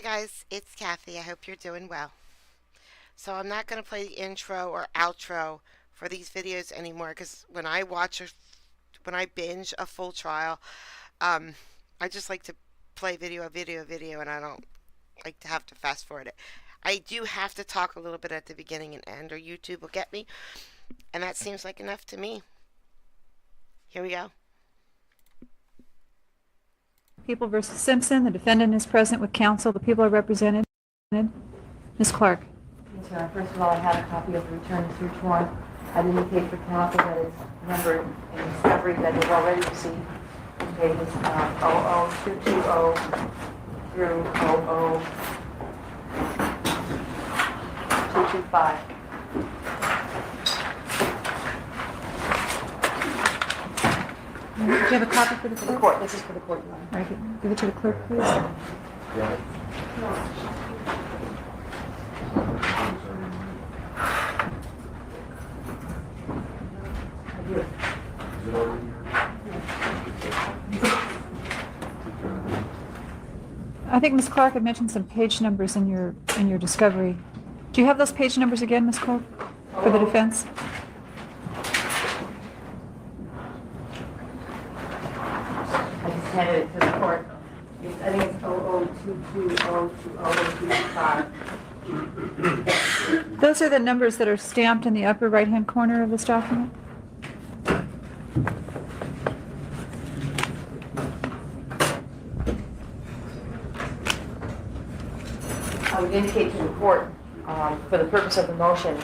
guys, it's Kathy. I hope you're doing well. So I'm not going to play the intro or outro for these videos anymore because when I binge a full trial, um, I just like to play video, and I don't like to have to fast forward it. I do have to talk a little bit at the beginning and end, or YouTube will get me, and that seems like enough to me. Here we go. People versus Simpson. The defendant is present with counsel. The people are represented. Ms. Clark. Yes, Your Honor. First of all, I have a copy of the return to search warrant. I'd indicate for counsel that it's numbered in discovery that you've already received pages 00220 through 00225. Do you have a copy for the For clerk? the court. This is for the court, Your Honor. All right, give it to the clerk, please. I think Ms. Clark had mentioned some page numbers in your discovery. Do you have those page numbers again, Ms. Clark, for the defense? I just handed it to the court. I think it's 00220 to 00225. Those are the numbers that are stamped in the upper right-hand corner of this document. I would indicate to the court, for the purpose of the motion,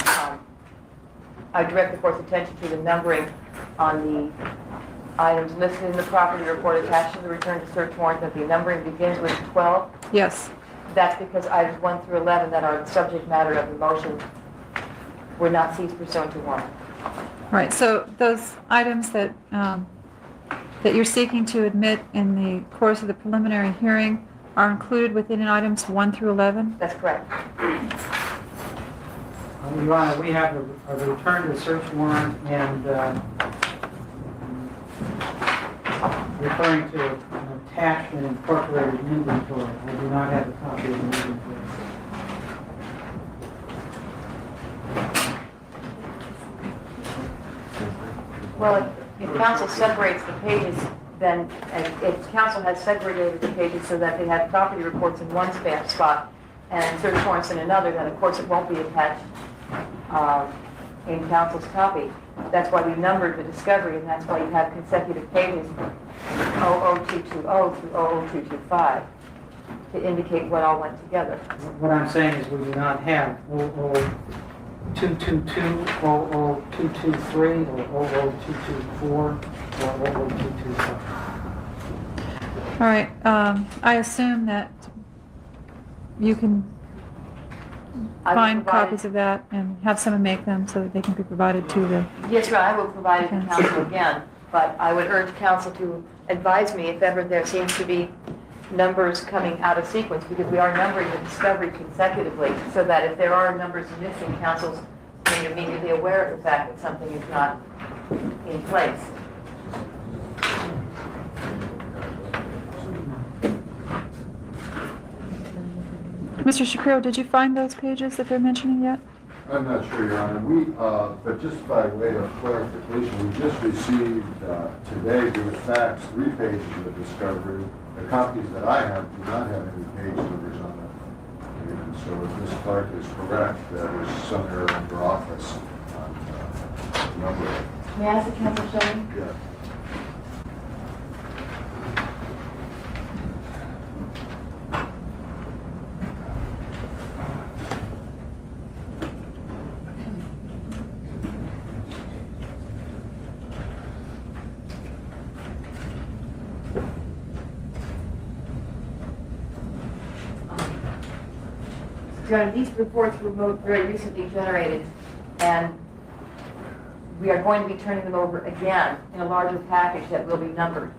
I direct the court's attention to the numbering on the items listed in the property report attached to the return to search warrant, that the numbering begins with 12. Yes. That's because items 1 through 11 that are the subject matter of the motion were not seized pursuant to warrant. Right, so those items that you're seeking to admit in the course of the preliminary hearing are included within items 1 through 11? That's correct. Your Honor, we have a return to search warrant and referring to an attachment incorporated inventory. I do not have a copy of the inventory. Well, if counsel separates the pages, then, and if counsel has segregated the pages so that they have property reports in one spot and search warrants in another, then of course it won't be attached in counsel's copy. That's why we numbered the discovery, and that's why you have consecutive pages 00220 through 00225 to indicate what all went together. What I'm saying is we do not have 00222, 00223, or 00224, or 00225. All right, I assume that you can find copies of that and have someone make them so that they can be provided to the... Yes, sir, I will provide it to counsel again, but I would urge counsel to advise me if ever there seems to be numbers coming out of sequence, because we are numbering the discovery consecutively, so that if there are numbers missing, counsel's being immediately aware of the fact that something is not in place. Mr. Shapiro, did you find those pages that they're mentioning yet? I'm not sure, Your Honor. But just by way of clarification, we just received today, through fax, 3 pages of the discovery. The copies that I have do not have any page numbers on them. And so if Ms. Clark is correct, that is some error in her office on numbering. May I ask the counsel, Shelley? Yeah. Your Honor, these reports were very recently generated, and we are going to be turning them over again in a larger package that will be numbered.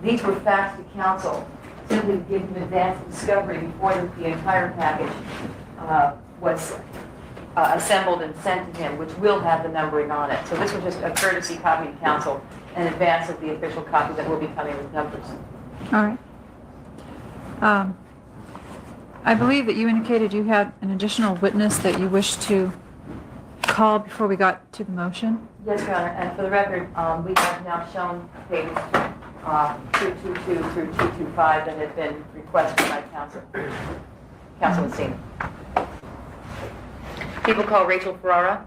These were faxed to counsel simply to give him advanced discovery before the entire package was assembled and sent to him, which will have the numbering on it. So this was just a courtesy copy to counsel in advance of the official copy that will be coming with numbers. All right. I believe that you indicated you had an additional witness that you wished to call before we got to the motion. Yes, Your Honor, and for the record, we have now shown pages 222 through 225 that have been requested by counsel. Counsel Messina. People call Rachel Ferrara.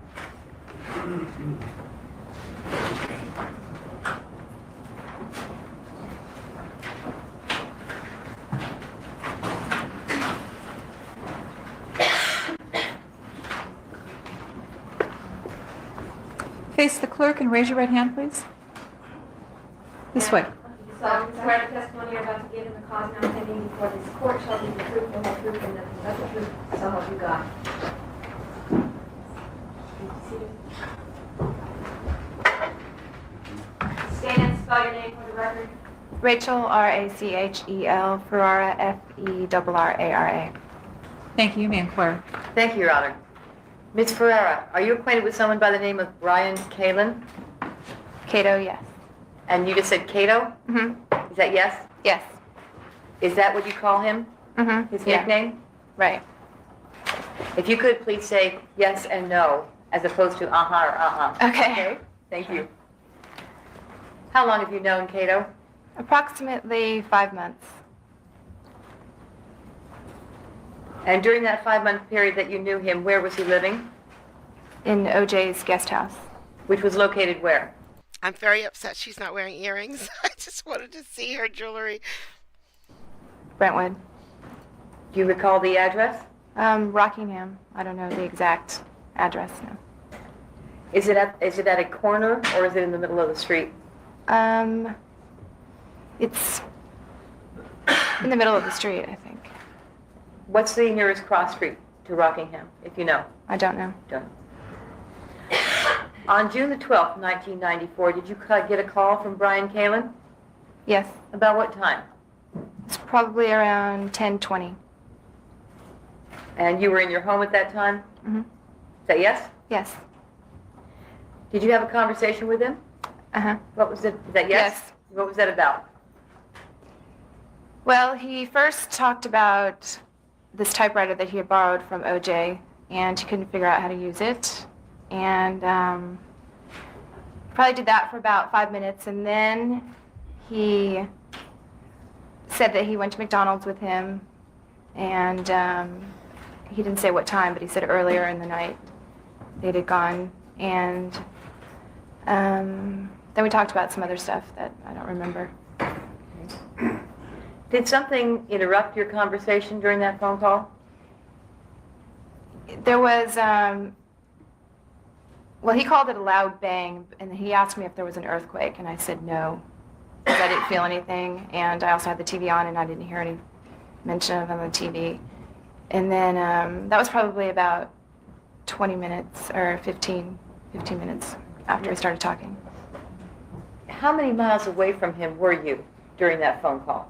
Face the clerk and raise your right hand, please. This way. So, swear the testimony you're about to give in the cause now pending before this court shall be the truth, the whole truth, and nothing but the truth, so help you God. Stand and spell your name for the record. Rachel, Rachel, Ferrara, Ferrara. Thank you. You may inquire. Thank you, Your Honor. Ms. Ferrara, are you acquainted with someone by the name of Brian Kaelin? Kato, yes. And you just said Kato? Mm-hmm. Is that yes? Yes. Is that what you call him? Mm-hmm. His Yeah. nickname? Right. If you could please say yes and no, as opposed to uh-huh or uh-uh. Okay. Thank you. How long have you known Kato? Approximately 5 months. And during that 5-month period that you knew him, where was he living? In OJ's guest house. Which was located where? I'm very upset she's not wearing earrings. I just wanted to see her jewelry. Brentwood. Do you recall the address? Rockingham. I don't know the exact address now. Is it at a corner or is it in the middle of the street? It's in the middle of the street, I think. What's the nearest cross street to Rockingham, if you know? I don't know. Don't. On June the 12th, 1994, did you get a call from Brian Kaelin? Yes. About what time? It's probably around 10:20. And you were in your home at that time? Mm-hmm. Is that yes? Yes. Did you have a conversation with him? Uh-huh. What was it? Is that yes? Yes. What was that about? Well, he first talked about this typewriter that he had borrowed from OJ, and he couldn't figure out how to use it. And probably did that for about 5 minutes, and then he said that he went to McDonald's with him, and he didn't say what time, but he said earlier in the night they'd had gone. And then we talked about some other stuff that I don't remember. Did something interrupt your conversation during that phone call? There was, well, he called it a loud bang, and he asked me if there was an earthquake, and I said no, because I didn't feel anything, and I also had the TV on, and I didn't hear any mention of him on the TV. And then that was probably about 20 minutes, or 15 minutes after we started talking. How many miles away from him were you during that phone call?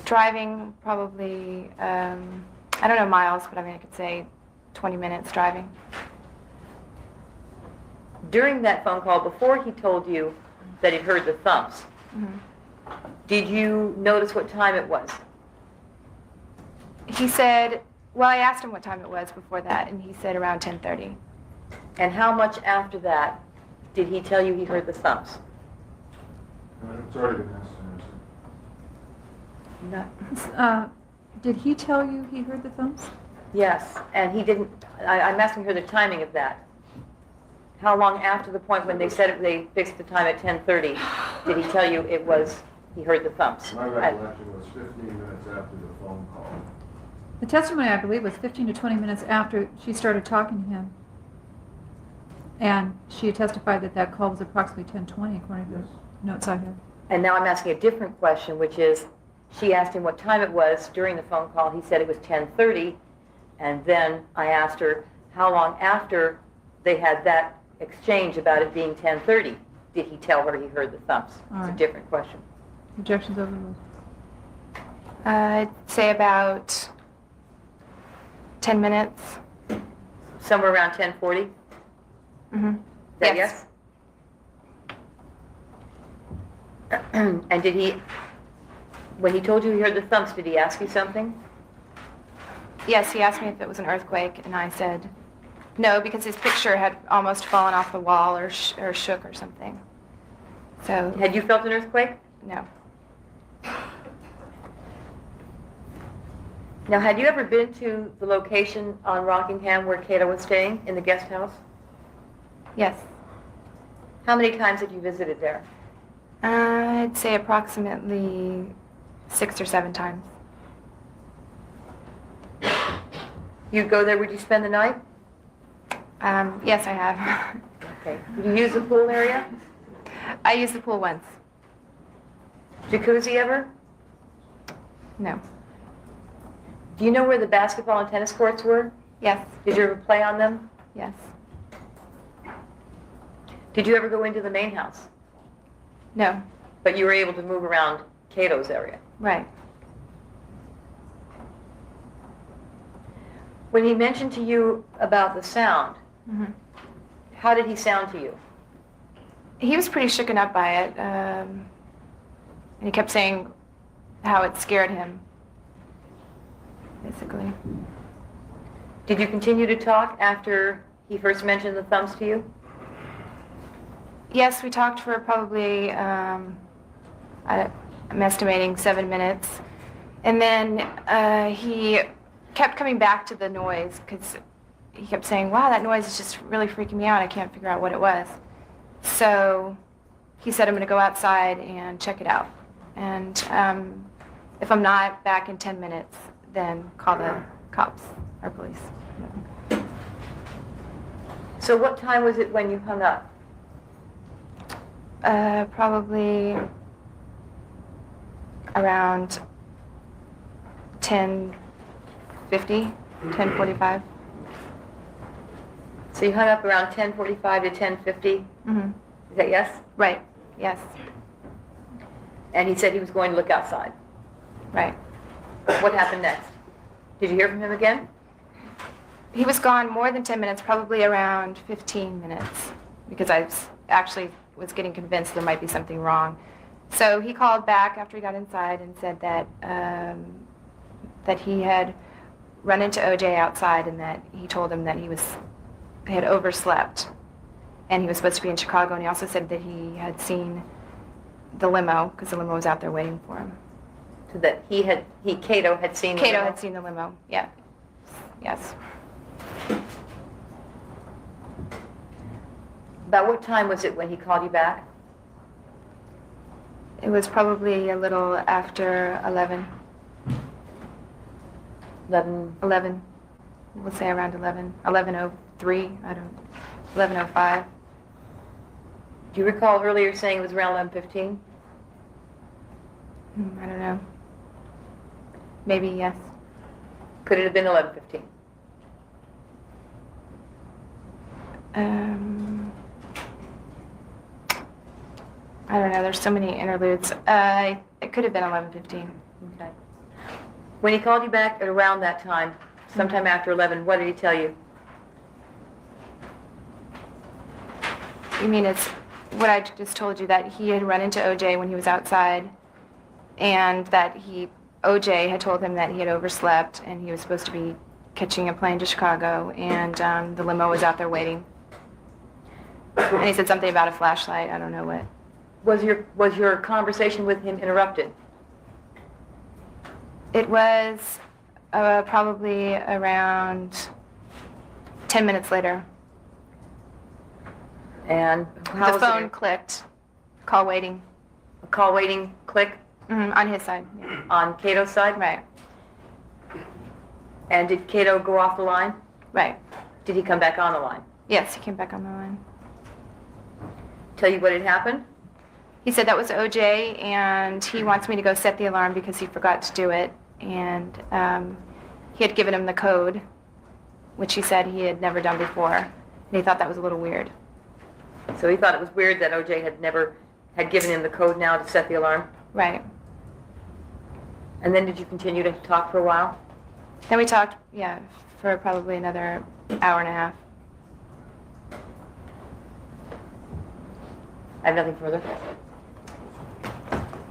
Driving, probably, I don't know miles, but I mean, I could say 20 minutes driving. During that phone call, before he told you that he'd heard the thumps, did you notice what time it was? He said, well, I asked him what time it was before that, and he said around 10:30. And how much after that did he tell you he heard the thumps? It's already been asked. Did he tell you he heard the thumps? Yes, and he didn't, I'm asking her the timing of that. How long after the point when they said they fixed the time at 10:30 did he tell you it was, he heard the thumps? My recollection was 15 minutes after the phone call. The testimony, I believe, was 15 to 20 minutes after she started talking to him. And she testified that that call was approximately 10:20, according to the notes I have. And now I'm asking a different question, which is, she asked him what time it was during the phone call. He said it was 10:30, and then I asked her how long after they had that exchange about it being 10:30 did he tell her he heard the thumps? All It's a right. different question. Objections overruled. I'd say about 10 minutes. Somewhere around 10:40? Mm-hmm. Is that yes? And did he, when he told you he heard the thumps, did he ask you something? Yes, he asked me if it was an earthquake, and I said no, because his picture had almost fallen off the wall or shook or something. So, Had you felt an earthquake? no. Now, had you ever been to the location on Rockingham where Kato was staying, in the guest house? Yes. How many times had you visited there? I'd say approximately 6 or 7 times. You'd go there, would you spend the night? Yes, I have. Okay. Did you use the pool area? I used the pool once. Jacuzzi ever? No. Do you know where the basketball and tennis courts were? Yes. Did you ever play on them? Yes. Did you ever go into the main house? No. But you were able to move around Kato's area. Right. When he mentioned to you about the sound, hmm how did he sound to you? He was pretty shooken up by it, and he kept saying how it scared him, basically. Did you continue to talk after he first mentioned the thumbs to you? Yes, we talked for probably, I'm estimating 7 minutes. And then he kept coming back to the noise because he kept saying, wow, that noise is just really freaking me out. I can't figure out what it was. So he said, I'm going to go outside and check it out. And if I'm not back in 10 minutes, then call the cops or police. So what time was it when you hung up? Probably around 10:50, 10:45. So you hung up around 10:45 to 10:50? Mm-hmm. Is that yes? Right, yes, And he said he was going to look outside. right. What happened next? Did you hear from him again? He was gone more than 10 minutes, probably around 15 minutes, because actually was getting convinced there might be something wrong. So he called back after he got inside and said that that he had run into OJ outside and that he told him that he had overslept and he was supposed to be in Chicago, and he also said that he had seen the limo because the limo was out there waiting for him. So that Kato had seen the Kato limo? had seen the limo, yeah. Yes. About what time was it when he called you back? It was probably a little after 11. 11. 11. We'll say around 11. 11:03, 11:05. Do you recall earlier saying it was around 11:15? I don't know. Maybe yes. Could it have been 11:15? I don't know. There's so many interludes. It could have been 11:15. Okay. When he called you back at around that time, sometime after 11, what did he tell you? You mean it's what I just told you, that he had run into OJ when he was outside, and that OJ had told him that he had overslept and he was supposed to be catching a plane to Chicago, and the limo was out there waiting. And he said something about a flashlight. I don't know what. Was your conversation with him interrupted? It was probably around 10 minutes later. And how The was phone it? clicked. Call waiting. A call waiting click On his side. Yeah. on Kato's side? Right. And did Kato go off the line? Right. Did he come back on the line? Yes, he came back on the line. Tell you what had happened? He said that was OJ, and he wants me to go set the alarm because he forgot to do it. And he had given him the code, which he said he had never done before. And he thought that was a little weird. So he thought it was weird that OJ had given him the code now to set the alarm? Right. And then did you continue to talk for a while? Then we talked, yeah, for probably another hour and a half. I have nothing further.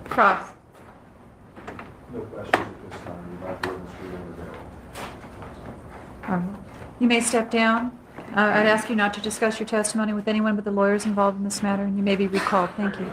Cross. No questions at this time. You're not witness being available. All right. You may step down. I'd ask you not to discuss your testimony with anyone but the lawyers involved in this matter, and you may be recalled. Thank you.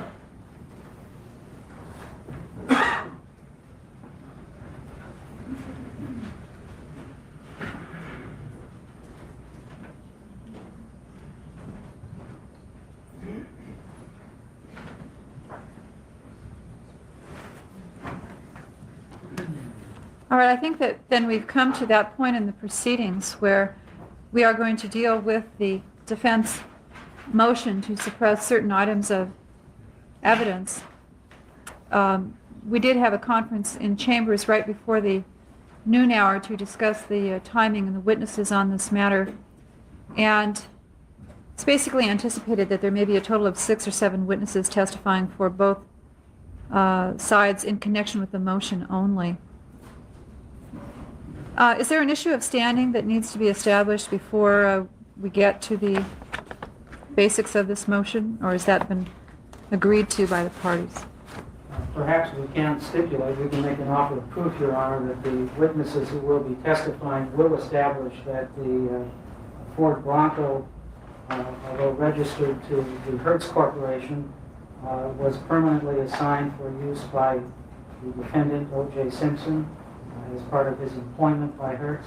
All right, I think that then we've come to that point in the proceedings where we are going to deal with the defense motion to suppress certain items of evidence. We did have a conference in chambers right before the noon hour to discuss the timing and the witnesses on this matter, and it's basically anticipated that there may be a total of 6 or 7 witnesses testifying for both sides in connection with the motion only. Is there an issue of standing that needs to be established before we get to the basics of this motion, or has that been agreed to by the parties? Perhaps we can stipulate, we can make an offer of proof, Your Honor, that the witnesses who will be testifying will establish that the Ford Bronco, although registered to the Hertz Corporation, was permanently assigned for use by the defendant, O.J. Simpson, as part of his employment by Hertz,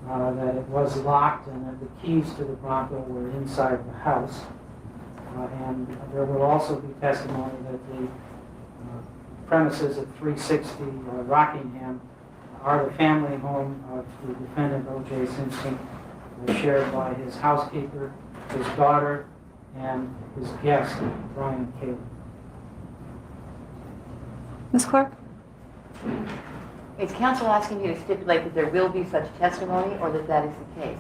that it was locked and that the keys to the Bronco were inside the house. And there will also be testimony that the premises at 360 Rockingham are the family home of the defendant, O.J. Simpson, shared by his housekeeper, his daughter, and his guest, Brian Kaelin. Ms. Clark? Is counsel asking you to stipulate that there will be such testimony, or that that is the case?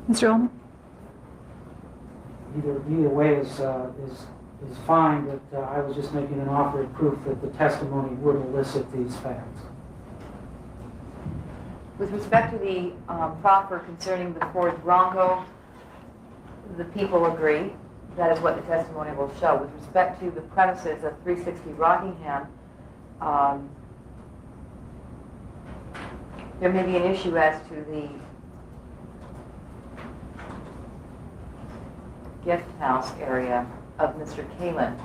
Mr. Ullman? Either way is fine, but I was just making an offer of proof that the testimony would elicit these facts. With respect to the proffer concerning the Ford Bronco, the people agree. That is what the testimony will show. With respect to the premises of 360 Rockingham, there may be an issue as to the guest house area of Mr. Kaelin.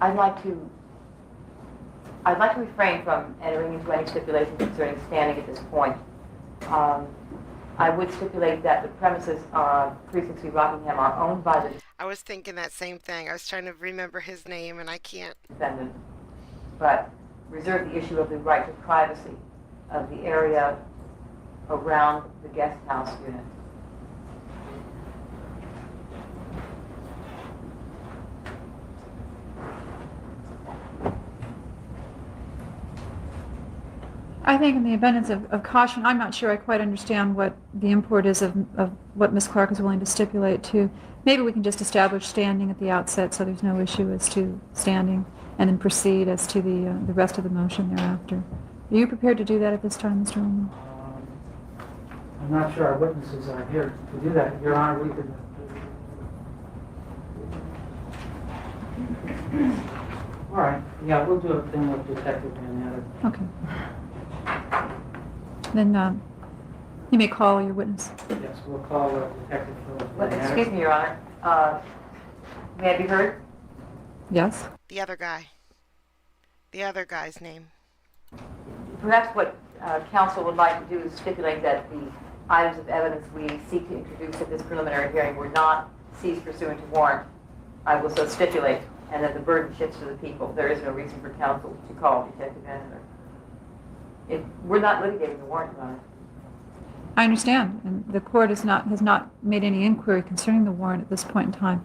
I'd like to refrain from entering into any stipulation concerning standing at this point. I would stipulate that the premises of 360 Rockingham are owned by the I was thinking that same thing. I was trying to remember his name and I can't. defendant, but reserve the issue of the right to privacy of the area around the guest house unit. I think in the abundance of caution, I'm not sure I quite understand what the import is of what Ms. Clark is willing to stipulate to. Maybe we can just establish standing at the outset so there's no issue as to standing, and then proceed as to the rest of the motion thereafter. Are you prepared to do that at this time, Mr. Ullman? I'm not sure our witnesses are here to do that. Your Honor, we could... All right. Yeah, we'll do it then with Detective Van Adder. Okay. Then you may call your witness. Yes, we'll call Detective Philip Well, Van Adder. excuse me, Your Honor. May I be heard? Yes? The other guy. The other guy's name. Perhaps what counsel would like to do is stipulate that the items of evidence we seek to introduce at this preliminary hearing were not seized pursuant to warrant. I will so stipulate, and that the burden shifts to the people. There is no reason for counsel to call Detective Van Adder. We're not litigating the warrant, Your Honor. I understand, and the court has not made any inquiry concerning the warrant at this point in time.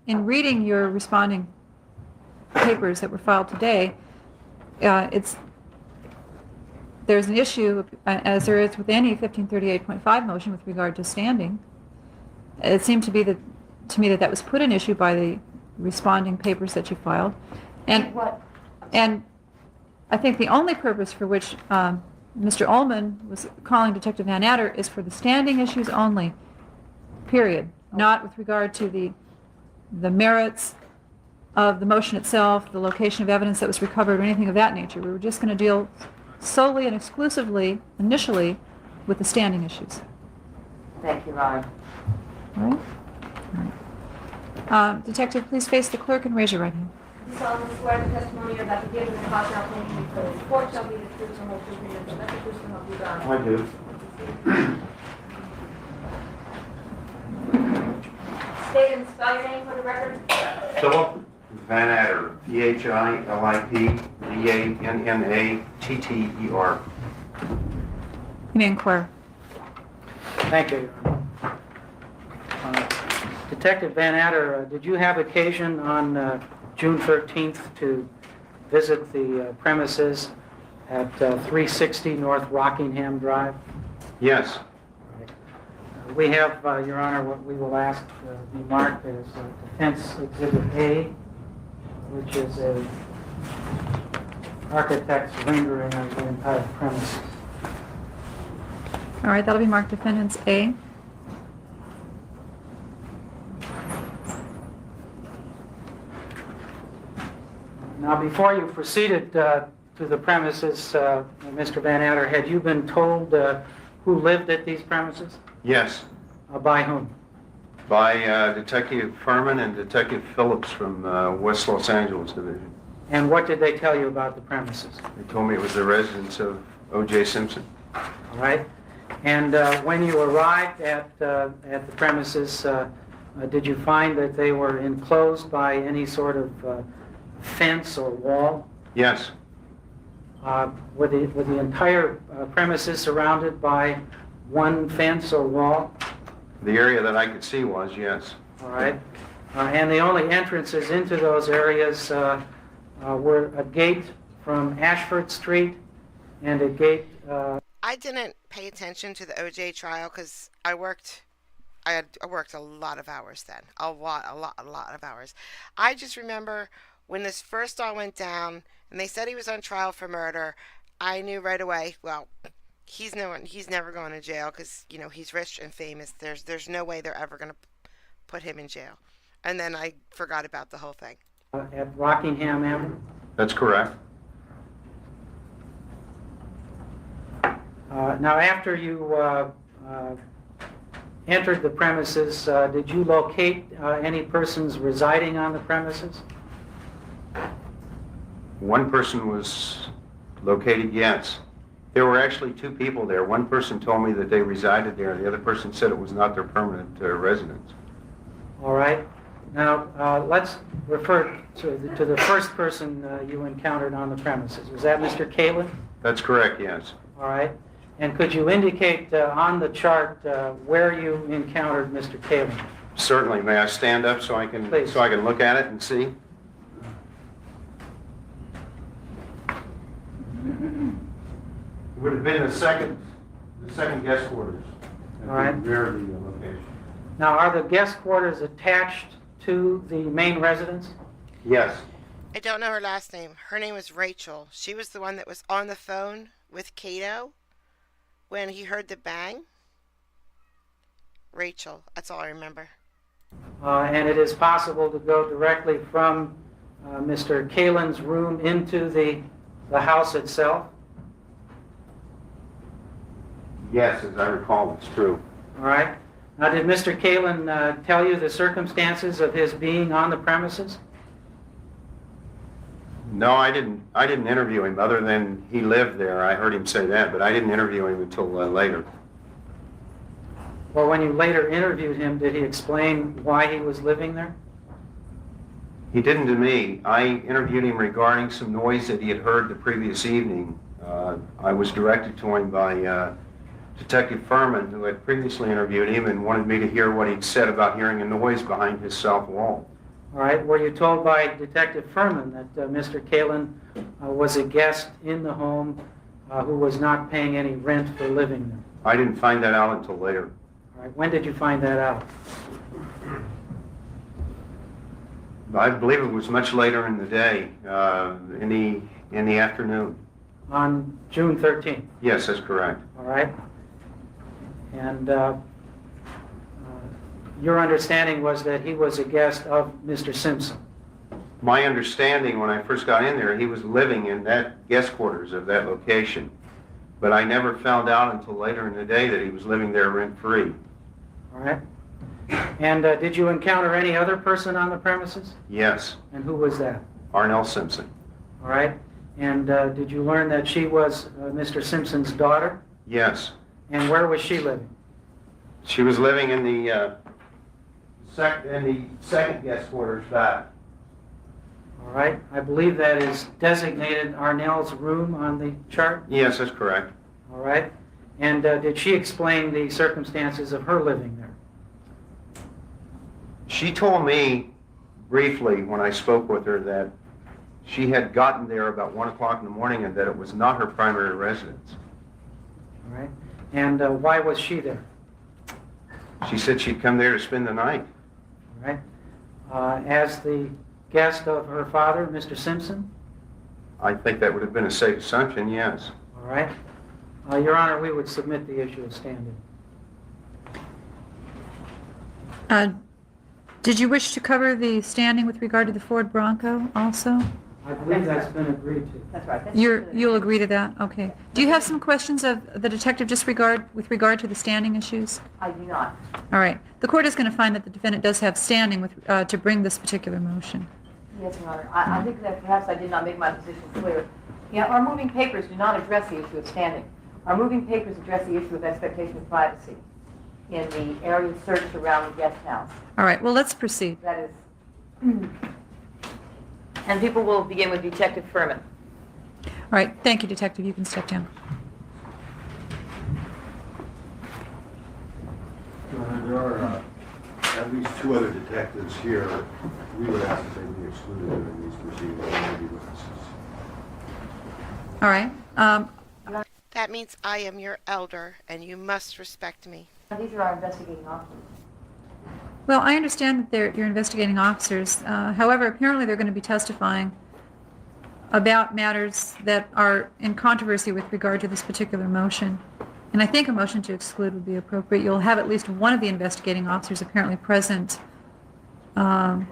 In reading your responding papers that were filed today, there's an issue, as there is with any 1538.5 motion with regard to standing. It seemed to me that was put in issue by the responding papers that you filed, and I think the only purpose for which Mr. Ullman was calling Detective Van Adder is for the standing issues only, period, not with regard to the merits of the motion itself, the location of evidence that was recovered, or anything of that nature. We were just going to deal solely and exclusively, initially, with the standing issues. Thank you, Ron. All right? All right. Detective, please face the clerk and raise your right hand. You solemnly swear the testimony you're about to give in the cause now pending before this court shall be the truth and whole truth and nothing but the truth so help you God. I do. State and spell your name for the record. Philip Van Adder, Philip You may inquire. Thank you, Your Honor. Detective Van Adder, did you have occasion on June 13th to visit the premises at 360 North Rockingham Drive? Yes, We have, Your Honor, what we will ask be marked as Defense Exhibit A, which is a architect's rendering of the entire premises. All right, that'll be marked Defendants A. Now, before you proceeded to the premises, Mr. Van Adder, had you been told who lived at these premises? yes, By whom? by Detective Furman and Detective Phillips from West Los Angeles Division. And what did they tell you about the premises? They told me it was the residence of O.J. Simpson. All right? And when you arrived at the premises, did you find that they were enclosed by any sort of fence or wall? Yes, Were the entire premises surrounded by one fence or wall? the area that I could see was, yes. All right. And the only entrances into those areas were a gate from Ashford Street and a gate... I didn't pay attention to the OJ trial because I worked a lot of hours then. A lot of hours. I just remember when this first all went down and they said he was on trial for murder, I knew right away, well, he's never going to jail because, you know, he's rich and famous. There's no way they're ever going to put him in jail. And then I forgot about the whole thing. at Rockingham Avenue? That's correct. Now, after you entered the premises, did you locate any persons residing on the premises? One person was located, yes. There were actually two people there. One person told me that they resided there, and the other person said it was not their permanent residence. All right. Now, let's refer to the first person you encountered on the premises. Was that Mr. Kaelin? That's correct, yes. All right. And could you indicate on the chart where you encountered Mr. Kaelin? Certainly. May I stand up so I can Please. look at it and see? It would have been the second guest quarters. At All right. the rear of the location. Now, are the guest quarters attached to the main residence? Yes. I don't know her last name. Her name was Rachel. She was the one that was on the phone with Kato when he heard the bang. Rachel. That's all I remember. And it is possible to go directly from Mr. Kaelin's room into the house itself? Yes, as I recall, it's true. All right. Now, did Mr. Kaelin tell you the circumstances of his being on the premises? No, I didn't interview him, other than he lived there. I heard him say that, but I didn't interview him until later. Well, when you later interviewed him, did he explain why he was living there? He didn't to me. I interviewed him regarding some noise that he had heard the previous evening. I was directed to him by Detective Furman, who had previously interviewed him and wanted me to hear what he'd said about hearing a noise behind his south wall. All right. Were you told by Detective Furman that Mr. Kaelin was a guest in the home who was not paying any rent for living there? I didn't find that out until later. All right. When did you find that out? I believe it was much later in the day, in the afternoon. On June 13th. Yes, that's correct. All right. And your understanding was that he was a guest of Mr. Simpson. My understanding when I first got in there, he was living in that guest quarters of that location. But I never found out until later in the day that he was living there rent-free. All right. And did you encounter any other person on the premises? Yes, And who was that? Arnell Simpson. All right. And did you learn that she was Mr. Simpson's daughter? Yes. And where was she living? She was living in the second guest quarters back. All right. I believe that is designated Arnell's room on the chart. Yes, that's correct. All right. And did she explain the circumstances of her living there? She told me briefly when I spoke with her that she had gotten there about 1 o'clock in the morning and that it was not her primary residence. All right. And why was she there? She said she'd come there to spend the night. All right. As the guest of her father, Mr. Simpson? I think that would have been a safe assumption, yes. All right. Your Honor, we would submit the issue of standing. Did you wish to cover the standing with regard to the Ford Bronco also? I believe that's been agreed to. That's right. You'll agree to that? Okay. Do you have some questions of the detective with regard to the standing issues? I do not. All right. The court is going to find that the defendant does have standing to bring this particular motion. Yes, Your Honor. I think that perhaps I did not make my position clear. Yeah, our moving papers do not address the issue of standing. Our moving papers address the issue of expectation of privacy in the area searched around the guest house. All right. Well, let's proceed. That is... And people will begin with Detective Furman. All right. Thank you, Detective. You can step down. Your Honor, there are at least 2 other detectives here. We would ask that they be excluded during these proceedings. They may be witnesses. All right. That means I am your elder, and you must respect me. These are our investigating officers. Well, I understand that you're investigating officers. However, apparently they're going to be testifying about matters that are in controversy with regard to this particular motion. And I think a motion to exclude would be appropriate. You'll have at least one of the investigating officers apparently present during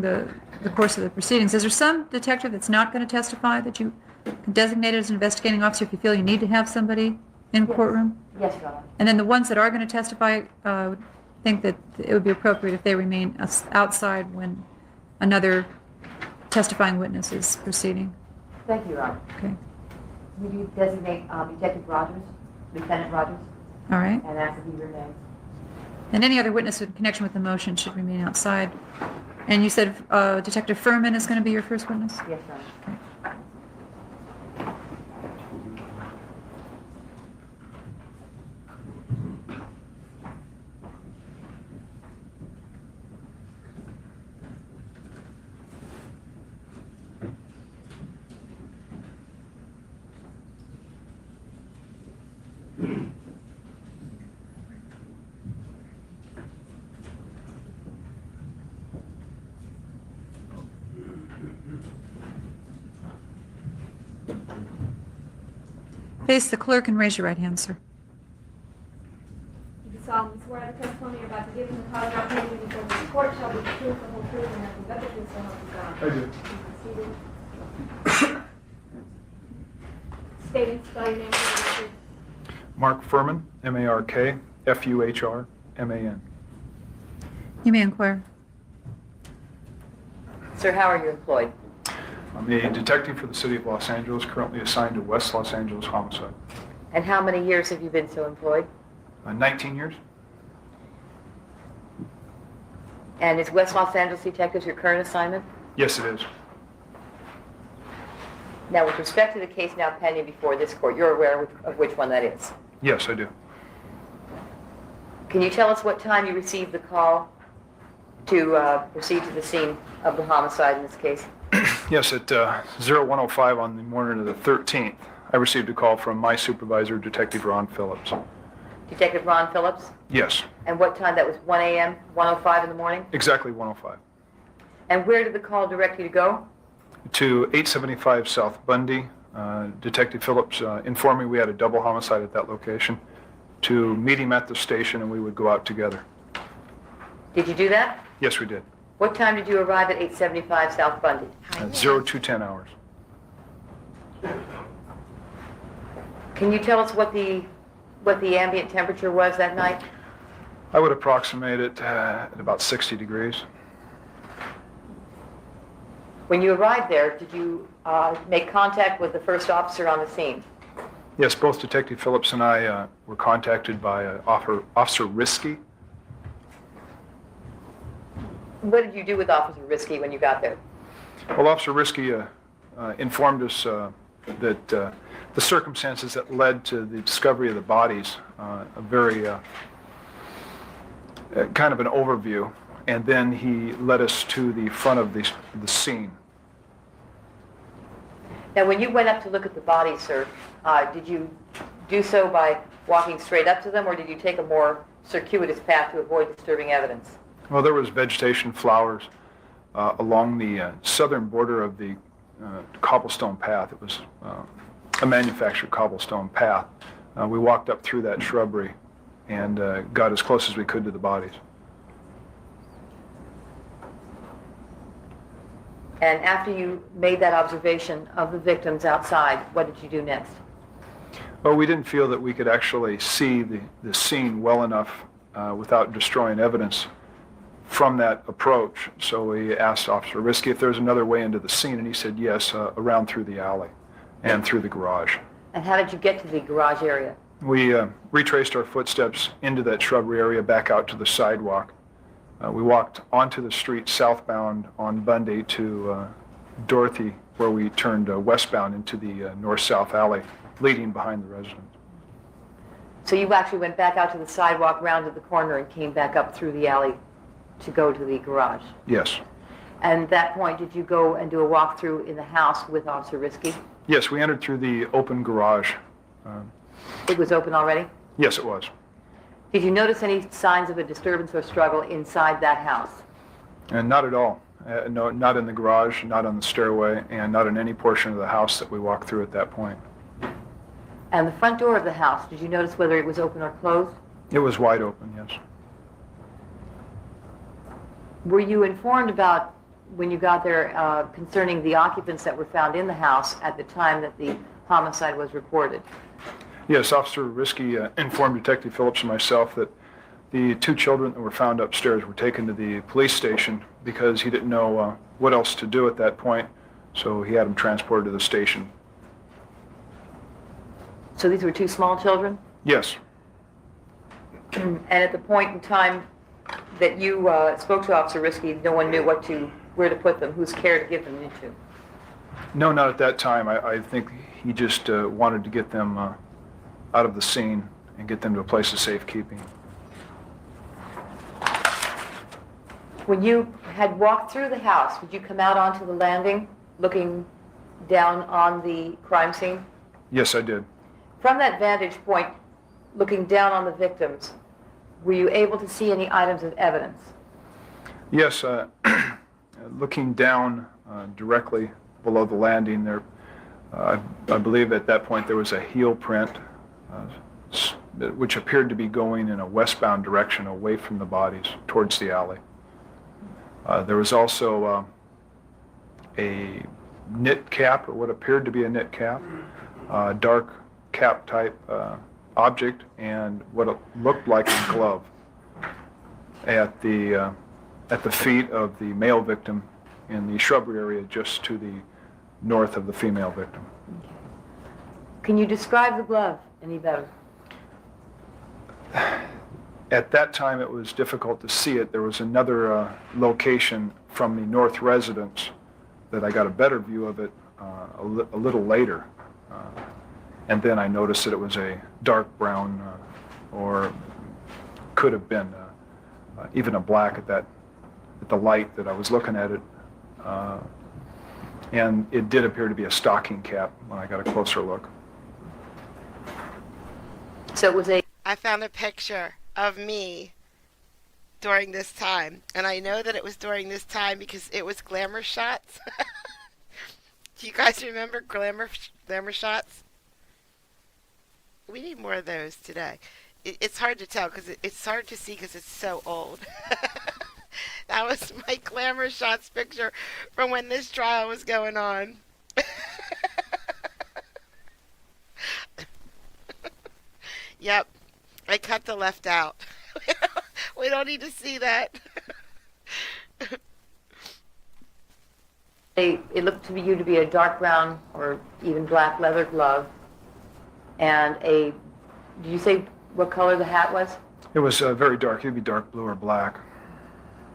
the course of the proceedings. Is there some detective that's not going to testify that you can designate as an investigating officer if you feel you need to have somebody in courtroom? Yes, Your Honor. And then the ones that are going to testify would think that it would be appropriate if they remain outside when another testifying witness is proceeding. Thank you, Your Honor. Okay. Will you designate Detective Rogers, Lieutenant Rogers, All right. and ask if he remains? And any other witness in connection with the motion should remain outside. And you said Detective Furman is going to be your first witness? Yes, Your Honor. Face the clerk and raise your right hand, sir. You solemnly swear that the testimony you're about to give in the cause not pending before this court shall be the truth, the whole truth, and nothing but the truth, so help you God. I do. Please be seated. State and spell your name for the record. Mark Furman, M-A-R-K, F-U-H-R-M-A-N. You may inquire. Sir, how are you employed? I'm a detective for the City of Los Angeles, currently assigned to West Los Angeles Homicide. And how many years have you been so employed? 19 years? And is West Los Angeles Detectives your current assignment? Yes, it is. Now, with respect to the case now pending before this court, you're aware of which one that is? Yes, I do. Can you tell us what time you received the call to proceed to the scene of the homicide in this case? Yes, at 01:05 on the morning of the 13th, I received a call from my supervisor, Detective Ron Phillips. Detective Ron Phillips? Yes, And what time? That was 1 a.m., 1:05 in the morning? exactly 1:05. And where did the call direct you to go? To 875 South Bundy. Detective Phillips informed me we had a double homicide at that location, to meet him at the station and we would go out together. Did you do that? Yes, we did. What time did you arrive at 875 South Bundy? 0210 hours. Can you tell us what the ambient temperature was that night? I would approximate it at about 60 degrees. When you arrived there, did you make contact with the first officer on the scene? Yes, both Detective Phillips and I were contacted by Officer Risky. What did you do with Officer Risky when you got there? Well, Officer Risky informed us that the circumstances that led to the discovery of the bodies, a very kind of an overview, and then he led us to the front of the scene. Now, when you went up to look at the bodies, sir, did you do so by walking straight up to them, or did you take a more circuitous path to avoid disturbing evidence? Well, there was vegetation, flowers along the southern border of the cobblestone path. It was a manufactured cobblestone path. We walked up through that shrubbery and got as close as we could to the bodies. And after you made that observation of the victims outside, what did you do next? Well, we didn't feel that we could actually see the scene well enough without destroying evidence from that approach. So we asked Officer Risky if there was another way into the scene, and he said yes, around through the alley and through the garage. And how did you get to the garage area? We retraced our footsteps into that shrubbery area back out to the sidewalk. We walked onto the street southbound on Bundy to Dorothy, where we turned westbound into the north-south alley leading behind the residence. So you actually went back out to the sidewalk, rounded the corner, and came back up through the alley to go to the garage? Yes. And at that point, did you go and do a walkthrough in the house with Officer Risky? Yes, we entered through the open garage. It was open already? Yes, it was. Did you notice any signs of a disturbance or struggle inside that house? And not at all. No, not in the garage, not on the stairway, and not in any portion of the house that we walked through at that point. And the front door of the house, did you notice whether it was open or closed? It was wide open, yes. Were you informed about, when you got there, concerning the occupants that were found in the house at the time that the homicide was reported? Yes, Officer Risky informed Detective Phillips and myself that the two children that were found upstairs were taken to the police station because he didn't know what else to do at that point, so he had them transported to the station. So these were two small children? Yes. And at the point in time that you spoke to Officer Risky, no one knew where to put them, whose care to give them into? No, not at that time. I think he just wanted to get them out of the scene and get them to a place of safekeeping. When you had walked through the house, did you come out onto the landing looking down on the crime scene? Yes, I did. From that vantage point, looking down on the victims, were you able to see any items of evidence? Yes, looking down directly below the landing there, I believe at that point there was a heel print which appeared to be going in a westbound direction away from the bodies towards the alley. There was also a knit cap, or what appeared to be a knit cap, dark cap type object, and what it looked like a glove at the feet of the male victim in the shrubbery area just to the north of the female victim. Can you describe the glove any better? At that time, it was difficult to see it. There was another location from the north residence that I got a better view of it a little later. And then I noticed that it was a dark brown, or could have been even a black at the light that I was looking at it. And it did appear to be a stocking cap when I got a closer look. So it was a... I found a picture of me during this time, and I know that it was during this time because it was glamour shots. Do you guys remember glamour shots? We need more of those today. It's hard to tell because it's hard to see because it's so old. That was my glamour shots picture from when this trial was going on. Yep, I cut the left out. We don't need to see that. It looked to you to be a dark brown or even black leather glove, and did you say what color the hat was? It was very dark. It'd be dark blue or black.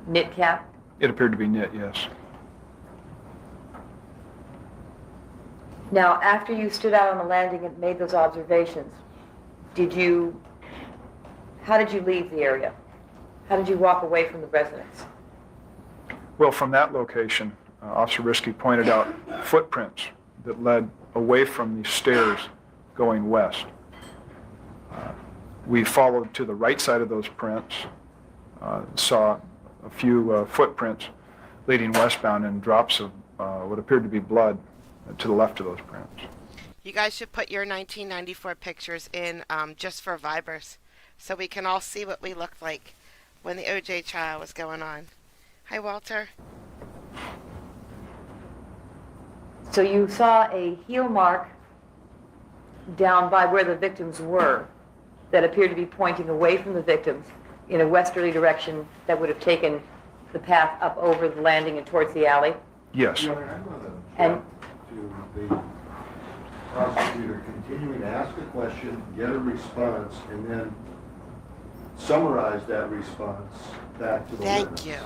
Knit cap? It appeared to be knit, yes. Now, after you stood out on the landing and made those observations, how did you leave the area? How did you walk away from the residence? Well, from that location, Officer Risky pointed out footprints that led away from the stairs going west. We followed to the right side of those prints, saw a few footprints leading westbound and drops of what appeared to be blood to the left of those prints. You guys should put your 1994 pictures in just for Vibers so we can all see what we looked like when the OJ trial was going on. Hi, Walter. So you saw a heel mark down by where the victims were that appeared to be pointing away from the victims in a westerly direction that would have taken the path up over the landing and towards the alley? Yes. Your Honor, I'm going to And- object to the prosecutor continuing to ask a question, get a response, and then summarize that response back to the Thank witness. you.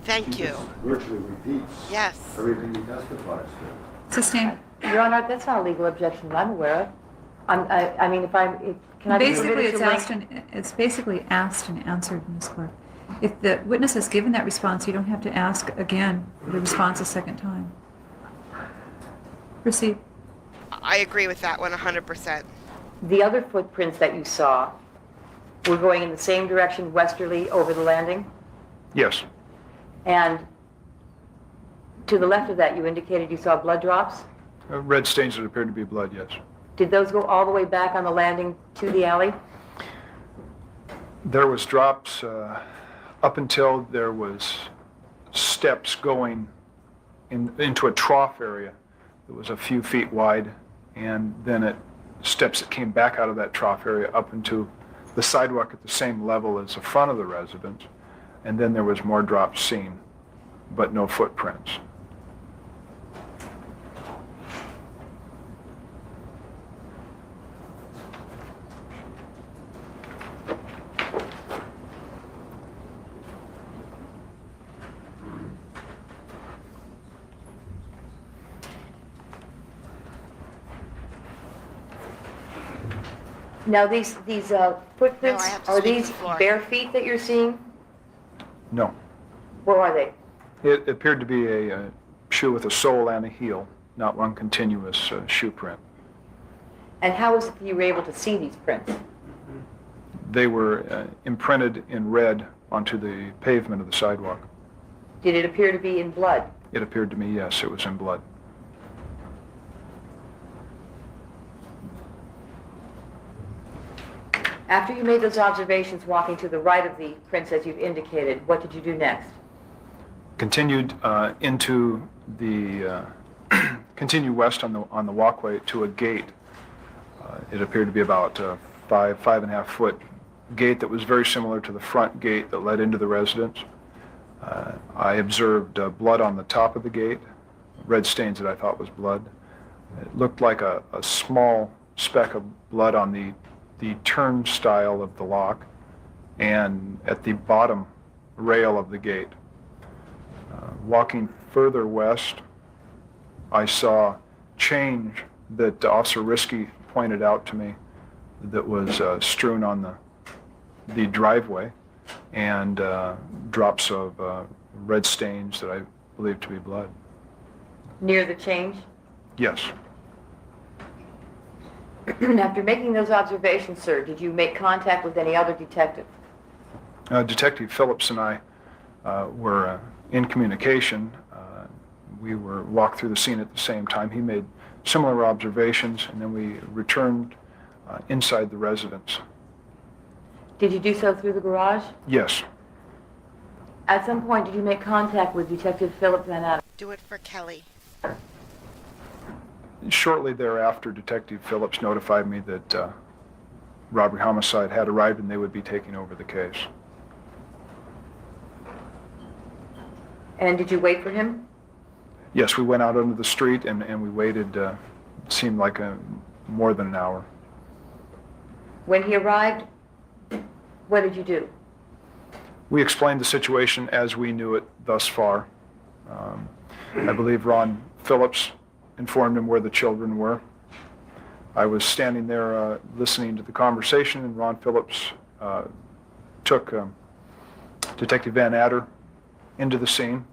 Thank She you. just virtually repeats Yes. everything he testifies to. Sustained. Your Honor, that's not a legal objection that I'm aware of. Can I be Basically, permitted it's to asked link? it's basically asked and answered in this court. If the witness has given that response, you don't have to ask again the response a second time. Proceed. I agree with that one 100%. The other footprints that you saw were going in the same direction westerly over the landing? Yes. And to the left of that, you indicated you saw blood drops? Red stains that appeared to be blood, yes. Did those go all the way back on the landing to the alley? There was drops up until there was steps going into a trough area that was a few feet wide, and then steps that came back out of that trough area up into the sidewalk at the same level as the front of the residence, and then there was more drops seen, but no footprints. Now, these footprints, have to are sweep these the floor. bare feet that you're seeing? No. What are they? It appeared to be a shoe with a sole and a heel, not one continuous shoe print. And how is it that you were able to see these prints? They were imprinted in red onto the pavement of the sidewalk. Did it appear to be in blood? It appeared to me, yes, it was in blood. After you made those observations walking to the right of the prints as you've indicated, what did you do next? Continued into the continue west on the walkway to a gate. It appeared to be about 5.5 foot gate that was very similar to the front gate that led into the residence. I observed blood on the top of the gate, red stains that I thought was blood. It looked like a small speck of blood on the turnstile of the lock and at the bottom rail of the gate. Walking further west, I saw change that Officer Risky pointed out to me that was strewn on the driveway, and drops of red stains that I believe to be blood. Near the change? Yes. After making those observations, sir, did you make contact with any other detective? Detective Phillips and I were in communication. We walked through the scene at the same time. He made similar observations, and then we returned inside the residence. Did you do so through the garage? Yes. At some point, did you make contact with Detective Philip Van Adder? Do it for Kelly. Shortly thereafter, Detective Phillips notified me that robbery homicide had arrived and they would be taking over the case. And did you wait for him? Yes, we went out onto the street and we waited, seemed like more than an hour. When he arrived, what did you do? We explained the situation as we knew it thus far. I believe Ron Phillips informed him where the children were. I was standing there listening to the conversation, and Ron Phillips took Detective Van Adder into the scene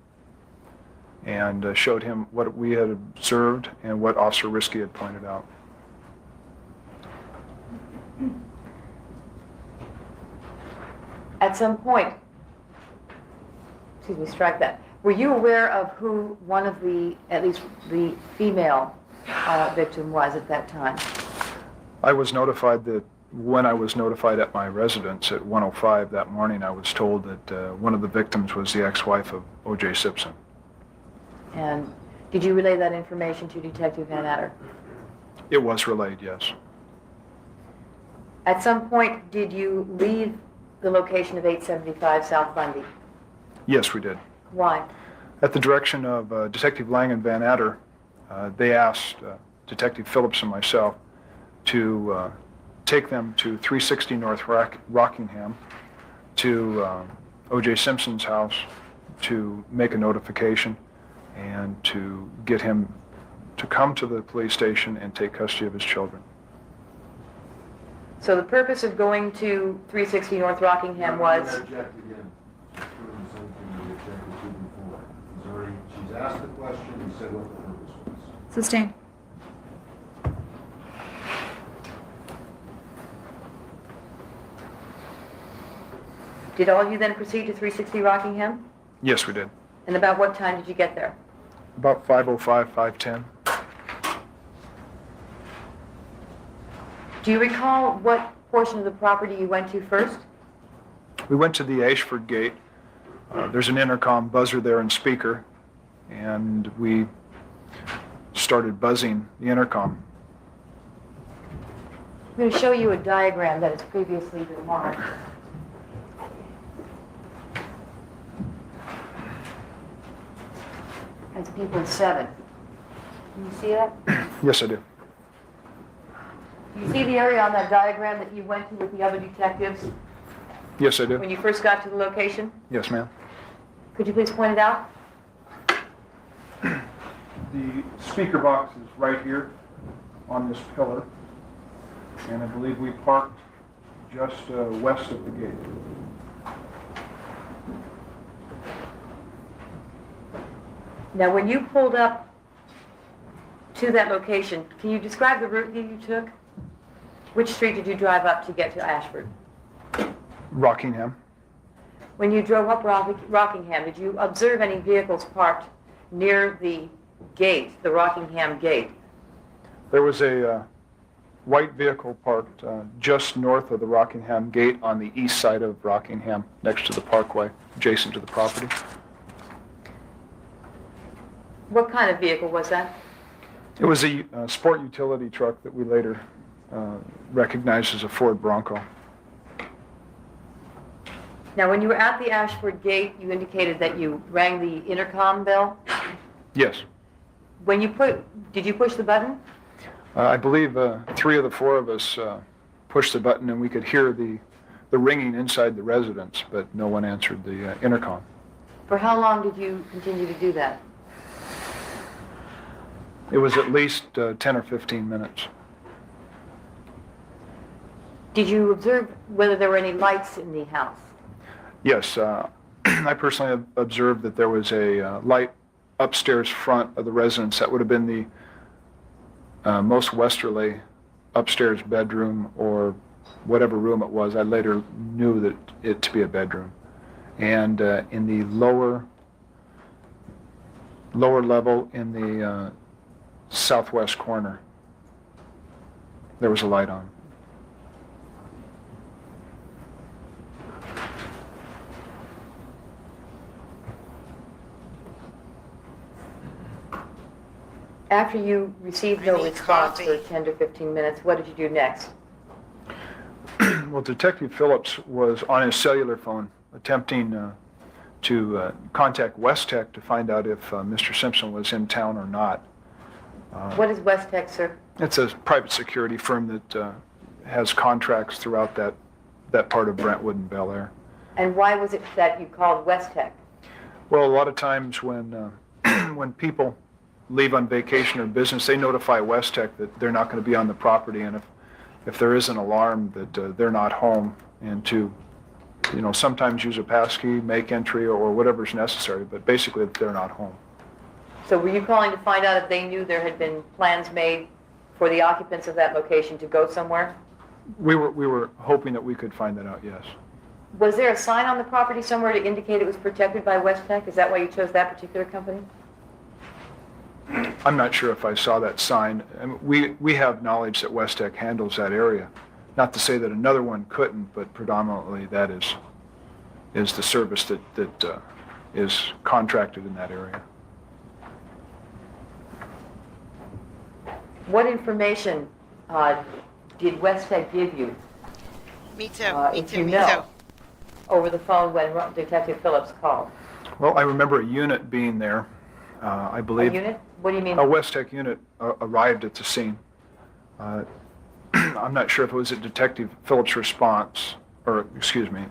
and showed him what we had observed and what Officer Risky had pointed out. At some point, excuse me, strike that. Were you aware of who one of the, at least the female victim was at that time? I was notified that when I was notified at my residence at 1:05 that morning, I was told that one of the victims was the ex-wife of O.J. Simpson. And did you relay that information to Detective Van Adder? It was relayed, yes. At some point, did you leave the location of 875 South Bundy? Yes, we did. Why? At the direction of Detective Lang and Van Adder, they asked Detective Phillips and myself to take them to 360 North Rockingham, to O.J. Simpson's house, to make a notification and to get him to come to the police station and take custody of his children. So the purpose of going to 360 North Rockingham was... Object again. Doing something we objected to before. She's asked the question, and said what the purpose was. Sustained. Did all of you then proceed to 360 Rockingham? Yes, we did. And about what time did you get there? About 5:05, 5:10. Do you recall what portion of the property you went to first? We went to the Ashford Gate. There's an intercom buzzer there and speaker, and we started buzzing the intercom. I'm going to show you a diagram that has previously been marked. That's people 7. Can you see that? Yes, I do. You see the area on that diagram that you went to with the other detectives Yes, I do. when you first got to the location? Yes, ma'am. Could you please point it out? The speaker box is right here on this pillar, and I believe we parked just west of the gate. Now, when you pulled up to that location, can you describe the route that you took? Which street did you drive up to get to Ashford? Rockingham. When you drove up Rockingham, did you observe any vehicles parked near the gate, the Rockingham gate? There was a white vehicle parked just north of the Rockingham gate on the east side of Rockingham, next to the parkway, adjacent to the property. What kind of vehicle was that? It was a sport utility truck that we later recognized as a Ford Bronco. Now, when you were at the Ashford gate, you indicated that you rang the intercom bell. Yes. When you did you push the button? I believe 3 of the 4 of us pushed the button, and we could hear the ringing inside the residence, but no one answered the intercom. For how long did you continue to do that? It was at least 10 or 15 minutes. Did you observe whether there were any lights in the house? Yes, I personally have observed that there was a light upstairs front of the residence. That would have been the most westerly upstairs bedroom or whatever room it was. I later knew that it to be a bedroom. And in the lower level in the southwest corner, there was a light on. After you received I no need response coffee. for 10 to 15 minutes, what did you do next? Well, Detective Phillips was on his cellular phone attempting to contact West Tech to find out if Mr. Simpson was in town or not. What is West Tech, sir? It's a private security firm that has contracts throughout that part of Brentwood and Bel Air. And why was it that you called West Tech? Well, a lot of times when when people leave on vacation or business, they notify West Tech that they're not going to be on the property, and if there is an alarm that they're not home, and to sometimes use a passkey, make entry, or whatever's necessary, but basically that they're not home. So were you calling to find out if they knew there had been plans made for the occupants of that location to go somewhere? We were hoping that we could find that out, yes. Was there a sign on the property somewhere to indicate it was protected by West Tech? Is that why you chose that particular company? I'm not sure if I saw that sign. I mean, we have knowledge that West Tech handles that area. Not to say that another one couldn't, but predominantly that is the service that is contracted in that area. What information did West Tech give you Me too. Me if too. you Me know, too. over the phone when Detective Phillips called? Well, I remember a unit being there. I A believe unit? What do you mean? a West Tech unit arrived at the scene. I'm not sure if it was a Detective Phillips' response, or excuse me,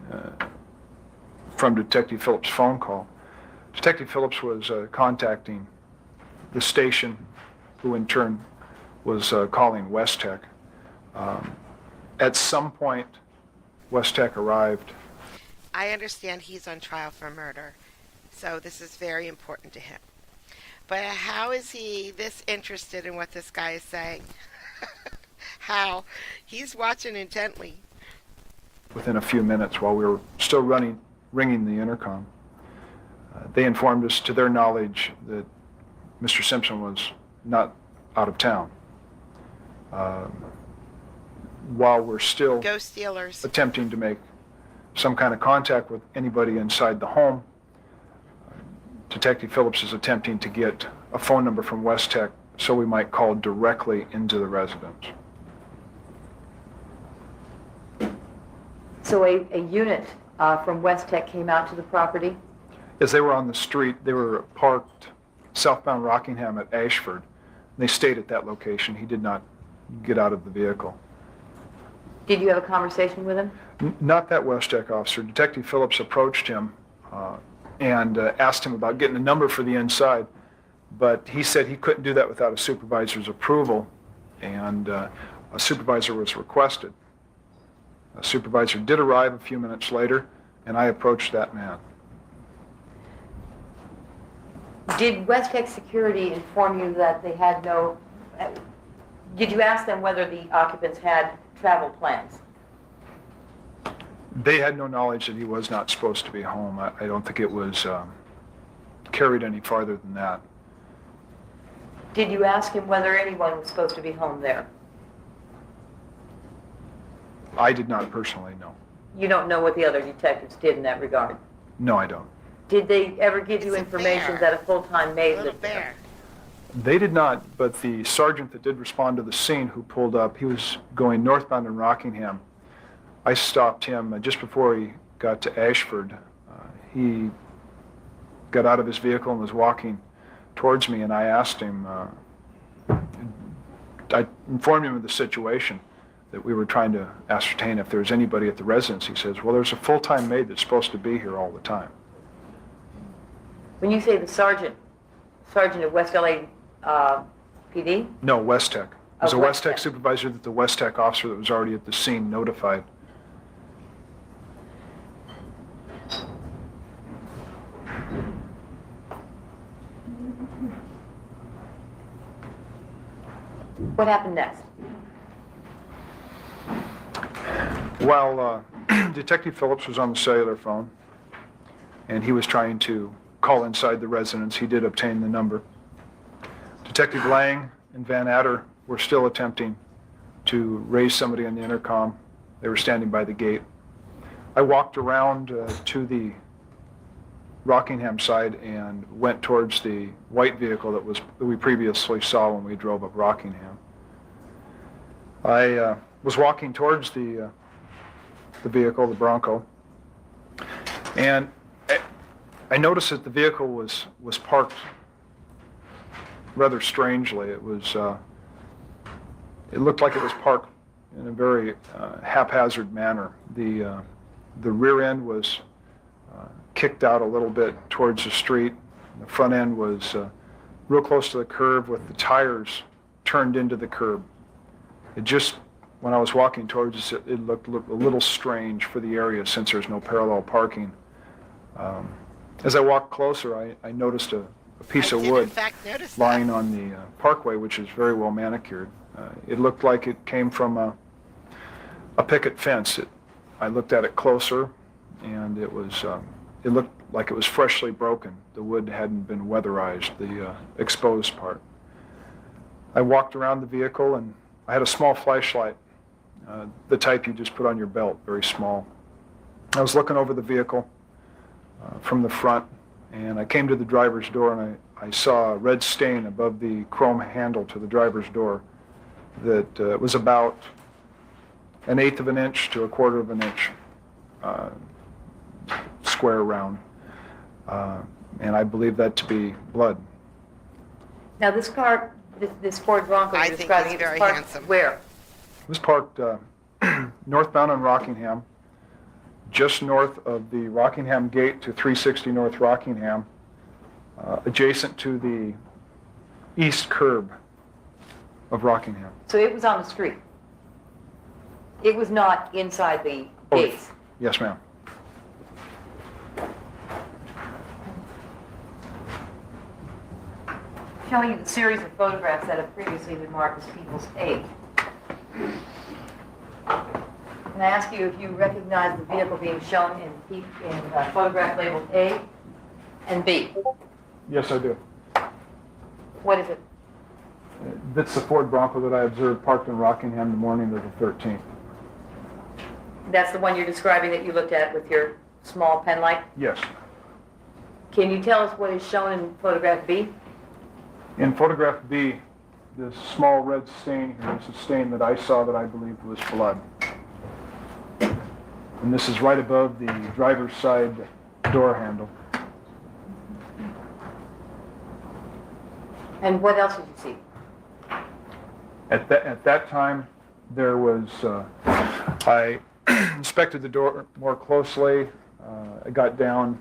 from Detective Phillips' phone call. Detective Phillips was contacting the station, who in turn was calling West Tech. At some point, West Tech arrived. I understand he's on trial for murder, so this is very important to him. But how is he this interested in what this guy is saying? How? He's watching intently. Within a few minutes, while we were still ringing the intercom, they informed us, to their knowledge, that Mr. Simpson was not out of town. While we're still Ghost dealers. attempting to make some kind of contact with anybody inside the home, Detective Phillips is attempting to get a phone number from West Tech so we might call directly into the residence. So a unit from West Tech came out to the property? As they were on the street, they were parked southbound Rockingham at Ashford. They stayed at that location. He did not get out of the vehicle. Did you have a conversation with him? Not that West Tech officer. Detective Phillips approached him and asked him about getting a number for the inside, but he said he couldn't do that without a supervisor's approval, and a supervisor was requested. A supervisor did arrive a few minutes later, and I approached that man. Did West Tech Security inform you that they had no... Did you ask them whether the occupants had travel plans? They had no knowledge that he was not supposed to be home. I don't think it was carried any farther than that. Did you ask him whether anyone was supposed to be home there? I did not personally know. You don't know what the other detectives did in that regard? No, I don't. Did they ever give you It's a information bear. that a full-time maid Little lived there? bear. They did not, but the sergeant that did respond to the scene who pulled up, he was going northbound in Rockingham. I stopped him just before he got to Ashford. He got out of his vehicle and was walking towards me, and I asked him, I informed him of the situation, that we were trying to ascertain if there was anybody at the residence. He says, well, there's a full-time maid that's supposed to be here all the time. When you say the sergeant of West LA PD? No, West Tech. It was a Oh, West West Tech Tech. supervisor that the West Tech officer that was already at the scene notified. What happened next? While Detective Phillips was on the cellular phone, and he was trying to call inside the residence, he did obtain the number. Detective Lang and Van Adder were still attempting to raise somebody on the intercom. They were standing by the gate. I walked around to the Rockingham side and went towards the white vehicle that we previously saw when we drove up Rockingham. I was walking towards the vehicle, the Bronco, and I noticed that the vehicle was parked rather strangely. It looked like it was parked in a very haphazard manner. The rear end was kicked out a little bit towards the street. The front end was real close to the curb with the tires turned into the curb. It just, when I was walking towards it, it looked a little strange for the area since there's no parallel parking. As I walked closer, I noticed a piece of I did wood in fact notice that. lying on the parkway, which is very well manicured. It looked like it came from a picket fence. I looked at it closer, and it looked like it was freshly broken. The wood hadn't been weatherized, the exposed part. I walked around the vehicle, and I had a small flashlight, the type you just put on your belt, very small. I was looking over the vehicle from the front, and I came to the driver's door, and I saw a red stain above the chrome handle to the driver's door that was about 1/8 of an inch to 1/4 of an inch square round, and I believe that to be blood. Now, this car, this Ford Bronco I you're think describing, he's it was very parked handsome. where? It was parked northbound on Rockingham, just north of the Rockingham gate to 360 North Rockingham, adjacent to the east curb of Rockingham. So it was on the street? It was not inside the Oh, gates? Yes, ma'am. Showing you the series of photographs that have previously been marked as people's A. Can I ask you if you recognize the vehicle being shown in photograph labeled A and B? Yes, I do. What is it? That's the Ford Bronco that I observed parked in Rockingham the morning of the 13th. That's the one you're describing that you looked at with your small pen light? Yes. Can you tell us what is shown in photograph B? In photograph B, this small red stain here is a stain that I saw that I believed was blood. And this is right above the driver's side door handle. And what else did you see? At that time, there was, I inspected the door more closely. I got down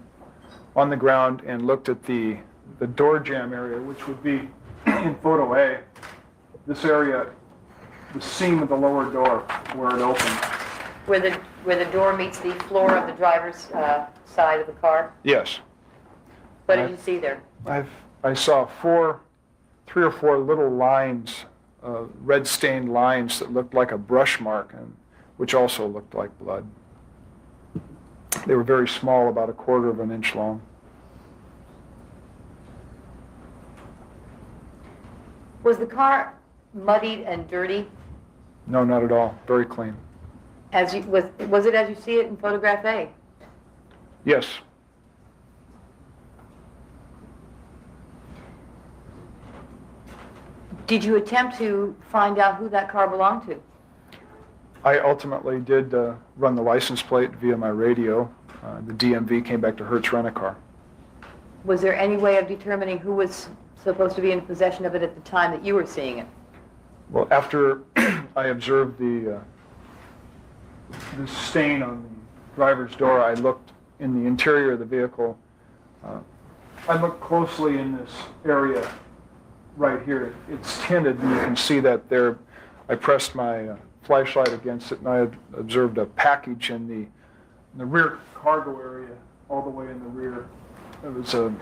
on the ground and looked at the door jamb area, which would be in photo A. This area, the seam of the lower door where it opened. Where the door meets the floor of the driver's side of the car? Yes. What did you see there? I saw 3 or 4 little lines, red stained lines that looked like a brush mark, and which also looked like blood. They were very small, about 1/4 of an inch long. Was the car muddied and dirty? No, not at all. Very clean. Was it as you see it in photograph A? Yes. Did you attempt to find out who that car belonged to? I ultimately did run the license plate via my radio. The DMV came back to Hertz Rent-A-Car. Was there any way of determining who was supposed to be in possession of it at the time that you were seeing it? Well, after I observed the stain on the driver's door, I looked in the interior of the vehicle. I looked closely in this area right here. It's tinted, and you can see that there. I pressed my flashlight against it, and I had observed a package in the rear cargo area, all the way in the rear. It was a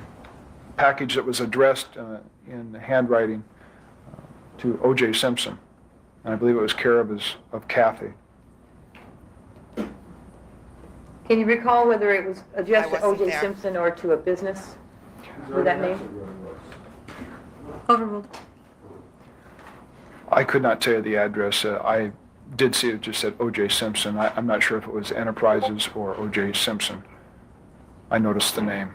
package that was addressed in handwriting to O.J. Simpson, and I believe it was care of Kathy. Can you recall whether it was addressed to I wasn't O.J. there. Simpson or to a business with that name? Overruled. I could not tell you the address. I did see it just said O.J. Simpson. I'm not sure if it was Enterprises or O.J. Simpson. I noticed the name.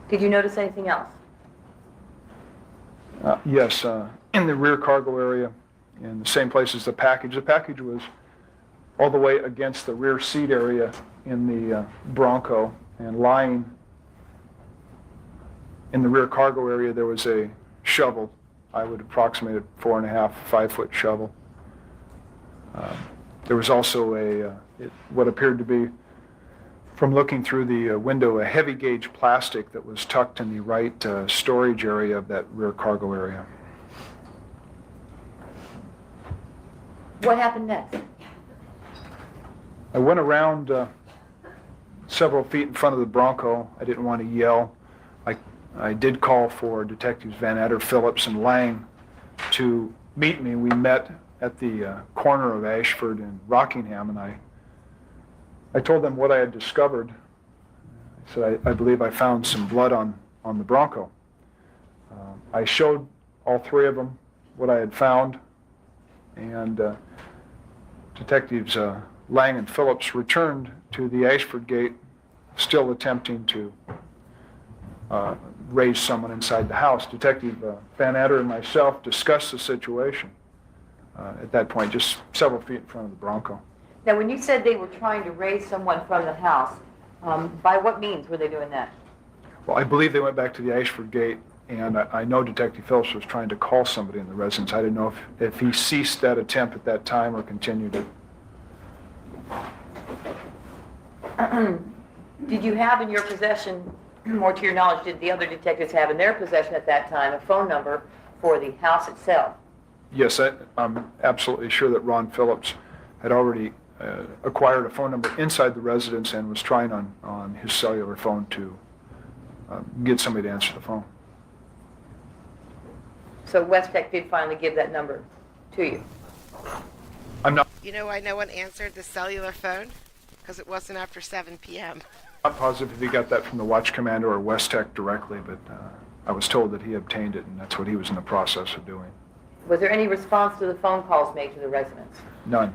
Did you notice anything else? Yes, in the rear cargo area, in the same place as the package. The package was all the way against the rear seat area in the Bronco, and lying in the rear cargo area there was a shovel. I would approximate it 4.5, 5-foot shovel. There was also what appeared to be, from looking through the window, a heavy gauge plastic that was tucked in the right storage area of that rear cargo area. What happened next? I went around several feet in front of the Bronco. I didn't want to yell. I did call for Detectives Van Adder, Phillips, and Lang to meet me. We met at the corner of Ashford and Rockingham, and I told them what I had discovered. I said, I believe I found some blood on the Bronco. I showed all three of them what I had found, and Detectives Lang and Phillips returned to the Ashford gate, still attempting to raise someone inside the house. Detective Van Adder and myself discussed the situation at that point, just several feet in front of the Bronco. Now, when you said they were trying to raise someone from the house, by what means were they doing that? Well, I believe they went back to the Ashford gate, and I know Detective Phillips was trying to call somebody in the residence. I didn't know if he ceased that attempt at that time or continued it. Did you have in your possession, or to your knowledge, did the other detectives have in their possession at that time a phone number for the house itself? Yes, I'm absolutely sure that Ron Phillips had already acquired a phone number inside the residence and was trying on his cellular phone to get somebody to answer the phone. So West Tech did finally give that number to you? I'm not You know why no one answered the cellular phone? Because it wasn't after 7 p.m. positive if he got that from the watch commander or West Tech directly, but I was told that he obtained it, and that's what he was in the process of doing. Was there any response to the phone calls made to the residents? None.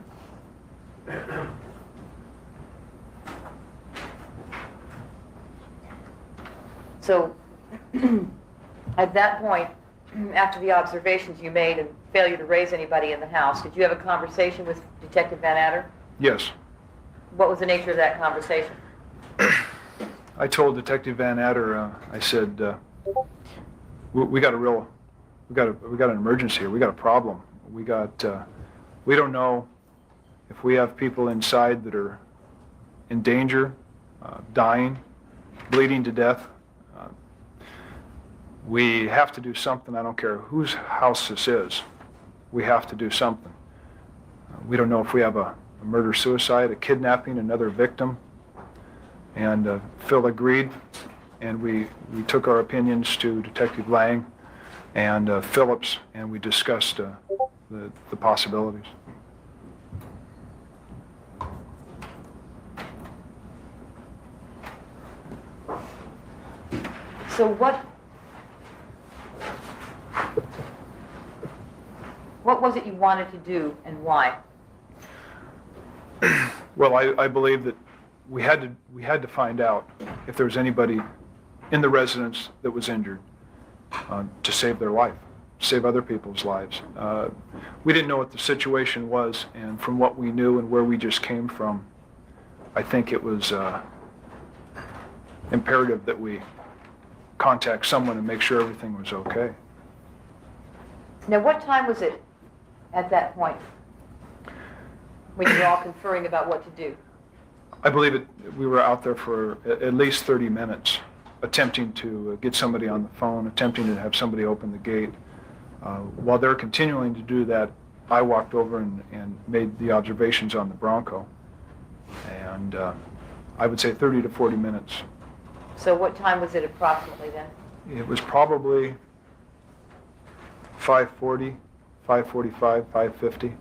So at that point, after the observations you made and failure to raise anybody in the house, did you have a conversation with Detective Van Adder? Yes. What was the nature of that conversation? I told Detective Van Adder, I said, we got an emergency here. We got a problem. We don't know if we have people inside that are in danger, dying, bleeding to death. We have to do something. I don't care whose house this is. We have to do something. We don't know if we have a murder-suicide, a kidnapping, another victim. And Phil agreed, and we took our opinions to Detective Lang and Phillips, and we discussed the possibilities. So what was it you wanted to do and why? Well, I believe that we had to find out if there was anybody in the residence that was injured to save their life, save other people's lives. We didn't know what the situation was, and from what we knew and where we just came from, I think it was imperative that we contact someone and make sure everything was okay. Now, what time was it at that point when you were all conferring about what to do? I believe we were out there for at least 30 minutes, attempting to get somebody on the phone, attempting to have somebody open the gate. While they're continuing to do that, I walked over and made the observations on the Bronco. And I would say 30 to 40 minutes. So what time was it approximately then? It was probably 5:40, 5:45, 5:50.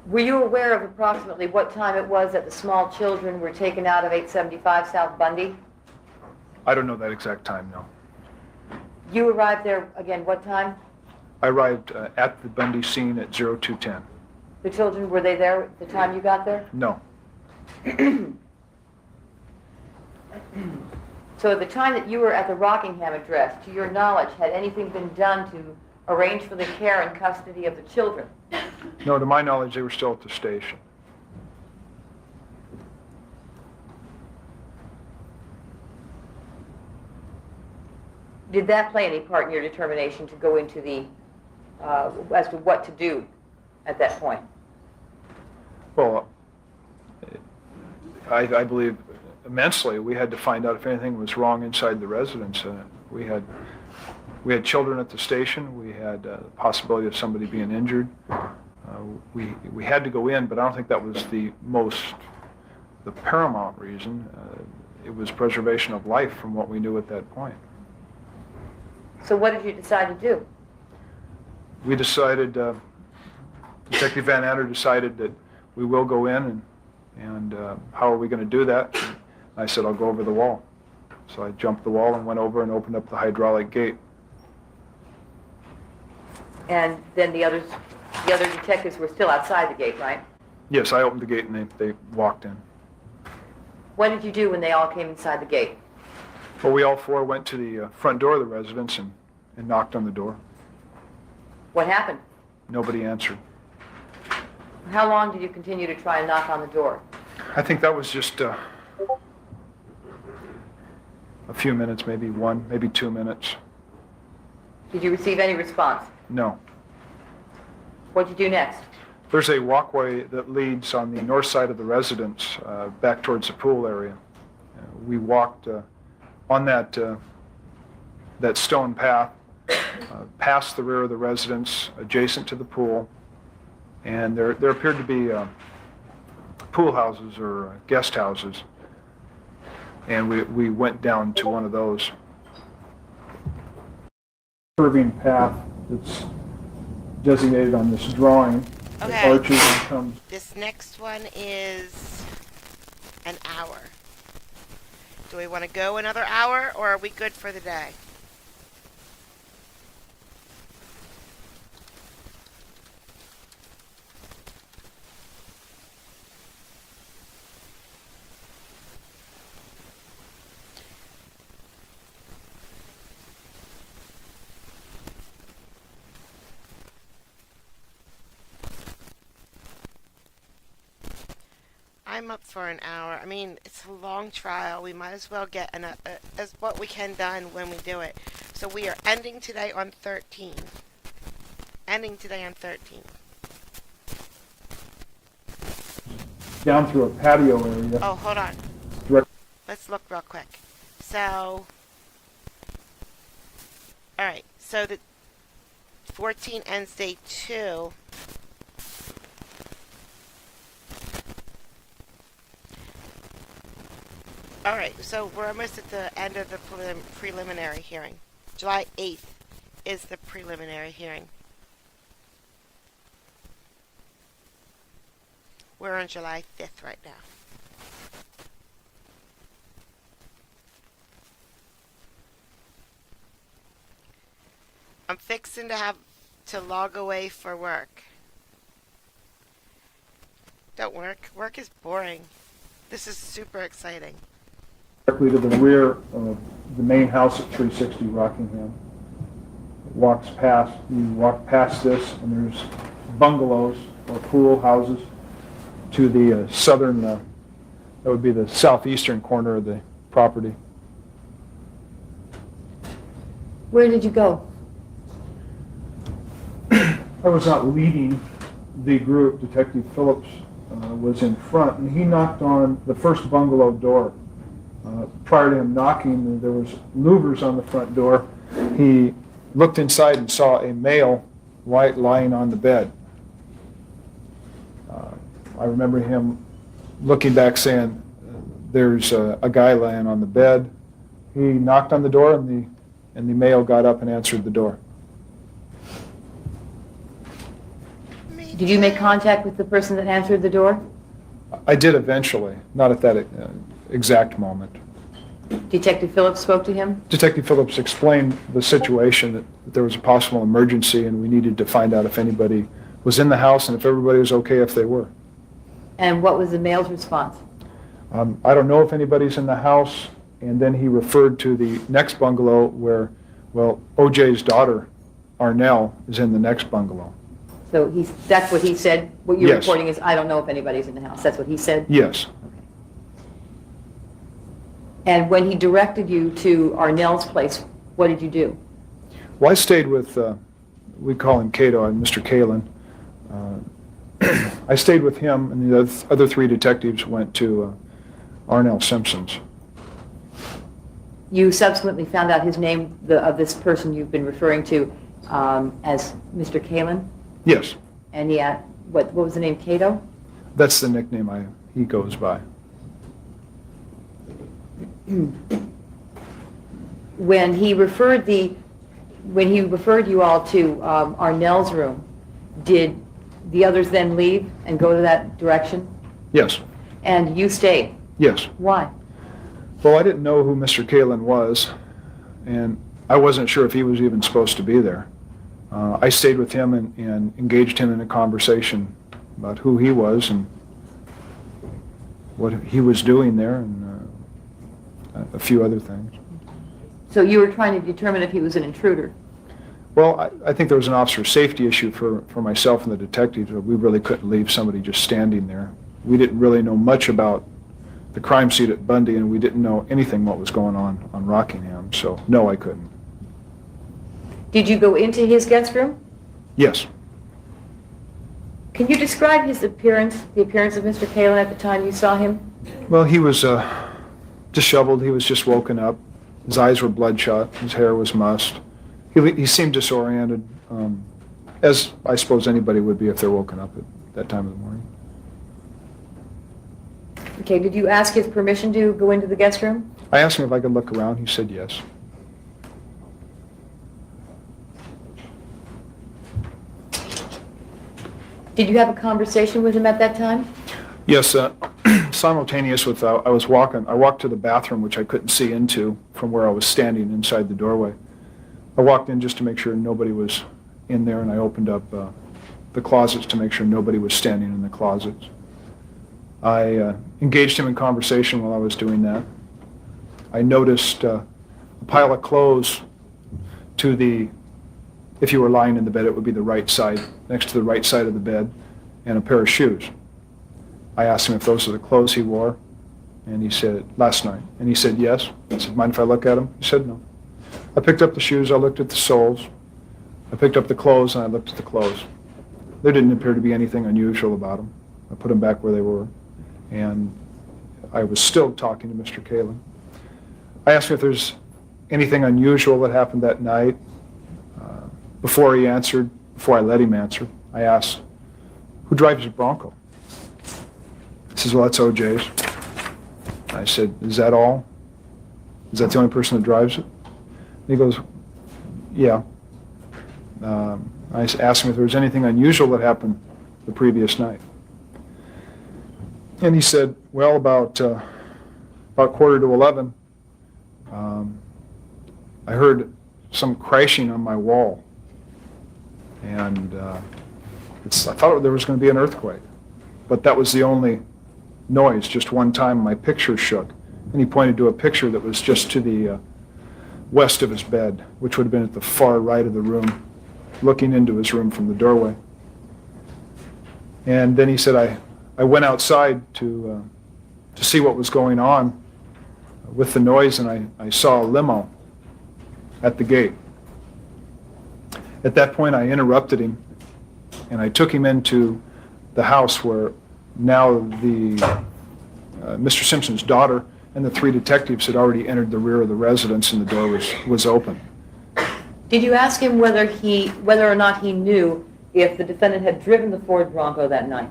Were you aware of approximately what time it was that the small children were taken out of 875 South Bundy? I don't know that exact time, no. You arrived there, again, what time? I arrived at the Bundy scene at 02:10. The children, were they there at the time you got there? No. So at the time that you were at the Rockingham address, to your knowledge, had anything been done to arrange for the care and custody of the children? No, to my knowledge, they were still at the station. Did that play any part in your determination to go into the, as to what to do at that point? Well, I believe immensely. We had to find out if anything was wrong inside the residence. We had children at the station. We had the possibility of somebody being injured. We had to go in, but I don't think that was the paramount reason. It was preservation of life from what we knew at that point. So what did you decide to do? We decided, Detective Van Adder decided that we will go in, and how are we going to do that? And I said, I'll go over the wall. So I jumped the wall and went over and opened up the hydraulic gate. And then the other detectives were still outside the gate, right? Yes, I opened the gate and they walked in. What did you do when they all came inside the gate? Well, we all four went to the front door of the residence and knocked on the door. What happened? Nobody answered. How long did you continue to try and knock on the door? I think that was just a few minutes, maybe 1, maybe 2 minutes. Did you receive any response? No. What'd you do next? There's a walkway that leads on the north side of the residence back towards the pool area. We walked on that stone path past the rear of the residence, adjacent to the pool, and there appeared to be pool houses or guest houses, and we went down to one of those. Curving path that's designated on this drawing. Okay. It arches and comes. This next one is an hour. Do we want to go another hour, or are we good for the day? I'm up for an hour. I mean, it's a long trial. We might as well get as what we can done when we do it. So we are ending today on 13. Ending today on 13. Down through a patio area. Oh, hold on. Direct- Let's look real quick. So, alright. So the 14 ends day 2. Alright, so we're almost at the end of the preliminary hearing. July 8th is the preliminary hearing. We're on July 5th right now. I'm fixing to have to log away for work. Don't work. Work is boring. This is super exciting. Directly to the rear of the main house at 360 Rockingham. You walk past this, and there's bungalows or pool houses to the southern, that would be the southeastern corner of the property. Where did you go? I was not leading the group. Detective Phillips was in front, and he knocked on the first bungalow door. Prior to him knocking, there was louvers on the front door. He looked inside and saw a male lying on the bed. I remember him looking back saying, there's a guy lying on the bed. He knocked on the door, and the male got up and answered the door. Did you make contact with the person that answered the door? I did eventually, not at that exact moment. Detective Phillips spoke to him? Detective Phillips explained the situation, that there was a possible emergency and we needed to find out if anybody was in the house and if everybody was okay if they were. And what was the male's response? I don't know if anybody's in the house, and then he referred to the next bungalow where, well, OJ's daughter, Arnell, is in the next bungalow. So that's what he said? What you're Yes. reporting is, I don't know if anybody's in the house. That's what he said? Yes. And when he directed you to Arnell's place, what did you do? Well, I stayed with, we call him Kato, I'm Mr. Kaelin. I stayed with him, and the other three detectives went to Arnell Simpson's. You subsequently found out his name, of this person you've been referring to, as Mr. Kaelin? Yes, And he had, what was the name, Kato? that's the nickname he goes by. When he referred you all to Arnell's room, did the others then leave and go to that direction? Yes, And you stayed? yes. Why? Well, I didn't know who Mr. Kaelin was, and I wasn't sure if he was even supposed to be there. I stayed with him and engaged him in a conversation about who he was and what he was doing there, and a few other things. So you were trying to determine if he was an intruder? Well, I think there was an officer safety issue for myself and the detectives. We really couldn't leave somebody just standing there. We didn't really know much about the crime scene at Bundy, and we didn't know anything what was going on Rockingham, so no, I couldn't. Did you go into his guest room? Yes. Can you describe his appearance, the appearance of Mr. Kaelin at the time you saw him? Well, he was disheveled. He was just woken up. His eyes were bloodshot. His hair was mussed. He seemed disoriented, as I suppose anybody would be if they're woken up at that time of the morning. Okay, did you ask his permission to go into the guest room? I asked him if I could look around. He said yes. Did you have a conversation with him at that time? Yes, simultaneous with, I walked to the bathroom, which I couldn't see into from where I was standing inside the doorway. I walked in just to make sure nobody was in there, and I opened up the closets to make sure nobody was standing in the closets. I engaged him in conversation while I was doing that. I noticed a pile of clothes to the, if you were lying in the bed, it would be the right side, next to the right side of the bed, and a pair of shoes. I asked him if those are the clothes he wore, and he said, last night, and he said yes. I said, mind if I look at them? He said no. I picked up the shoes, I looked at the soles. I picked up the clothes, and I looked at the clothes. There didn't appear to be anything unusual about them. I put them back where they were, and I was still talking to Mr. Kaelin. I asked him if there's anything unusual that happened that night. Before he answered, before I let him answer, I asked, who drives a Bronco? He says, well, that's OJ's. I said, is that all? Is that the only person that drives it? And he goes, yeah. I asked him if there was anything unusual that happened the previous night. And he said, well, about 10:45, I heard some crashing on my wall. And I thought there was going to be an earthquake. But that was the only noise. Just one time my picture shook. And he pointed to a picture that was just to the west of his bed, which would have been at the far right of the room, looking into his room from the doorway. And then he said, I went outside to see what was going on with the noise, and I saw a limo at the gate. At that point, I interrupted him, and I took him into the house where now the Mr. Simpson's daughter and the three detectives had already entered the rear of the residence, and the door was open. Did you ask him whether or not he knew if the defendant had driven the Ford Bronco that night?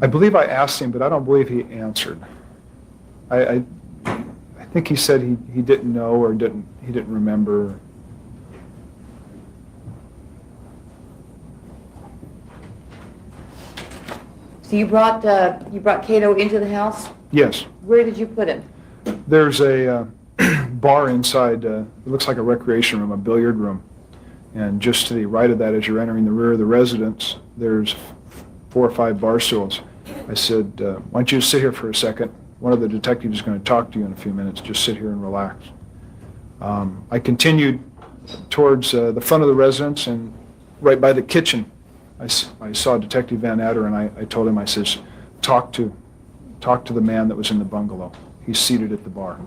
I believe I asked him, but I don't believe he answered. I think he said he didn't know or he didn't remember. So you brought Kato into the house? Yes. Where did you put him? There's a bar inside, it looks like a recreation room, a billiard room. And just to the right of that, as you're entering the rear of the residence, there's 4 or 5 bar stools. I said, why don't you sit here for a second? One of the detectives is going to talk to you in a few minutes. Just sit here and relax. I continued towards the front of the residence, and right by the kitchen, I saw Detective Van Adder, and I told him, I says, talk to the man that was in the bungalow. He's seated at the bar.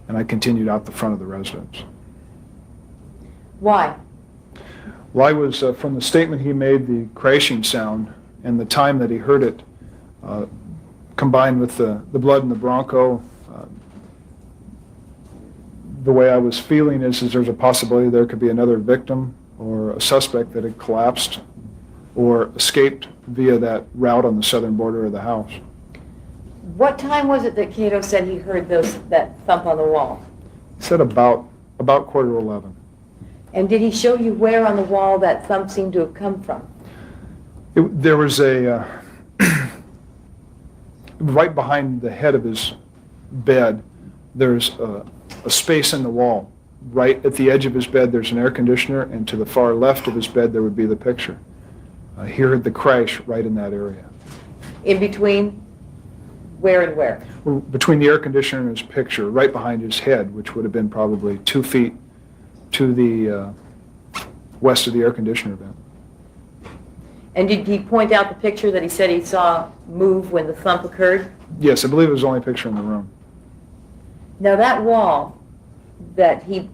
And I continued out the front of the residence. Why? Well, I was, from the statement he made, the crashing sound, and the time that he heard it, combined with the blood in the Bronco, the way I was feeling is there's a possibility there could be another victim or a suspect that had collapsed or escaped via that route on the southern border of the house. What time was it that Kato said he heard that thump on the wall? He said about 11:15. And did he show you where on the wall that thump seemed to have come from? There was a, right behind the head of his bed, there's a space in the wall. Right at the edge of his bed, there's an air conditioner, and to the far left of his bed, there would be the picture. He heard the crash right in that area. In between where and where? Between the air conditioner and his picture, right behind his head, which would have been probably 2 feet to the west of the air conditioner vent. And did he point out the picture that he said he saw move when the thump occurred? Yes, I believe it was the only picture in the room. Now that wall that he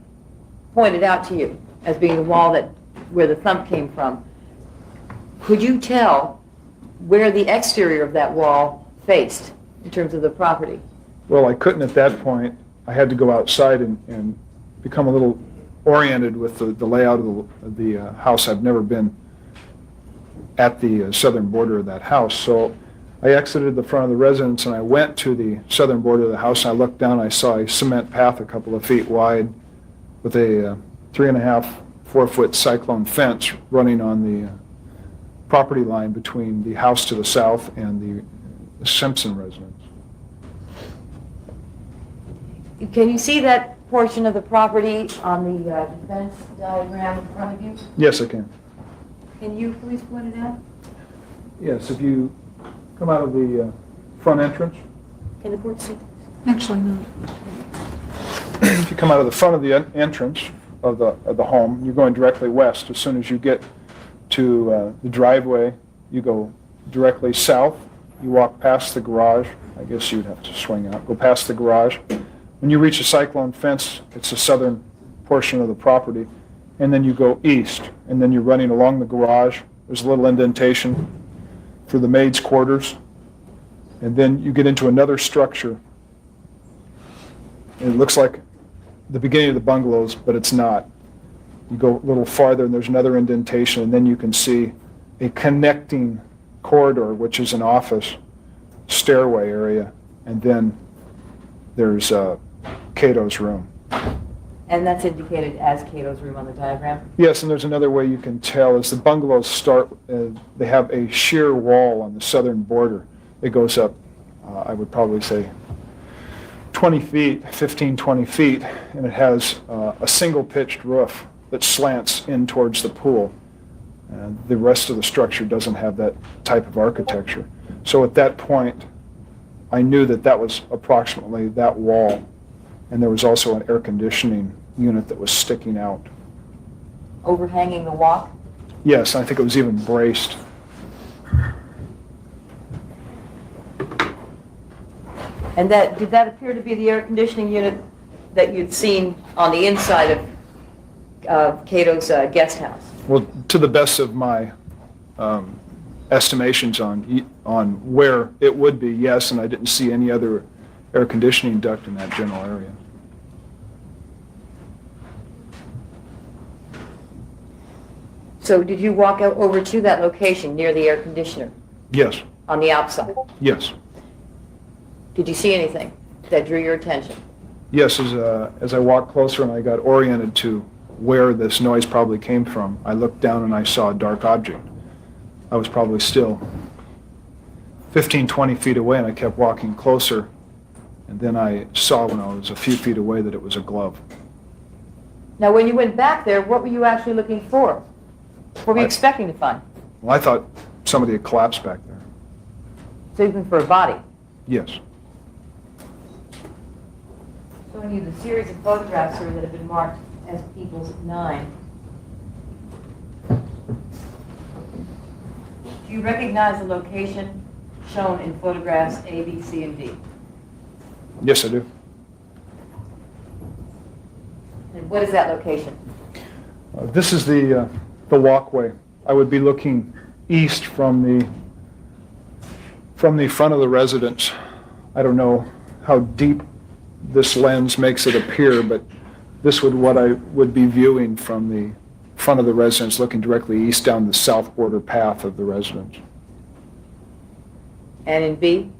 pointed out to you as being the wall where the thump came from, could you tell where the exterior of that wall faced in terms of the property? Well, I couldn't at that point. I had to go outside and become a little oriented with the layout of the house. I've never been at the southern border of that house. So I exited the front of the residence and I went to the southern border of the house, and I looked down, I saw a cement path a couple of feet wide with a 3.5, 4-foot cyclone fence running on the property line between the house to the south and the Simpson residence. Can you see that portion of the property on the defense diagram in front of you? Yes, I can. Can you please point it out? Yes, if you come out of the front entrance, Can the board see? Actually, no. if you come out of the front of the entrance of the home, you're going directly west. As soon as you get to the driveway, you go directly south. You walk past the garage. I guess you'd have to swing out. Go past the garage. When you reach a cyclone fence, it's the southern portion of the property. And then you go east, and then you're running along the garage. There's a little indentation for the maid's quarters. And then you get into another structure. And it looks like the beginning of the bungalows, but it's not. You go a little farther, and there's another indentation, and then you can see a connecting corridor, which is an office stairway area, and then there's Kato's room. And that's indicated as Kato's room on the diagram? Yes, and there's another way you can tell. As the bungalows start, they have a sheer wall on the southern border. It goes up, I would probably say, 20 feet, 15, 20 feet, and it has a single-pitched roof that slants in towards the pool. And the rest of the structure doesn't have that type of architecture. So at that point, I knew that that was approximately that wall, and there was also an air conditioning unit that was sticking out. Overhanging the walk? Yes, I think it was even braced. And did that appear to be the air conditioning unit that you'd seen on the inside of Kato's guest house? Well, to the best of my estimations on where it would be, yes, and I didn't see any other air conditioning duct in that general area. So did you walk over to that location near the air conditioner Yes, on the outside? yes. Did you see anything that drew your attention? Yes, as I walked closer and I got oriented to where this noise probably came from, I looked down and I saw a dark object. I was probably still 15, 20 feet away, and I kept walking closer, and then I saw when I was a few feet away that it was a glove. Now, when you went back there, what were you actually looking for? What were you expecting to find? Well, I thought somebody had collapsed back there. looking for a body. Yes. Showing you the series of photographs here that have been marked as People's 9. Do you recognize the location shown in photographs A, B, C, and D? Yes, I do. And what is that location? This is the walkway. I would be looking east from the front of the residence. I don't know how deep this lens makes it appear, but this would what I would be viewing from the front of the residence, looking directly east down the south border path of the residence. And in B?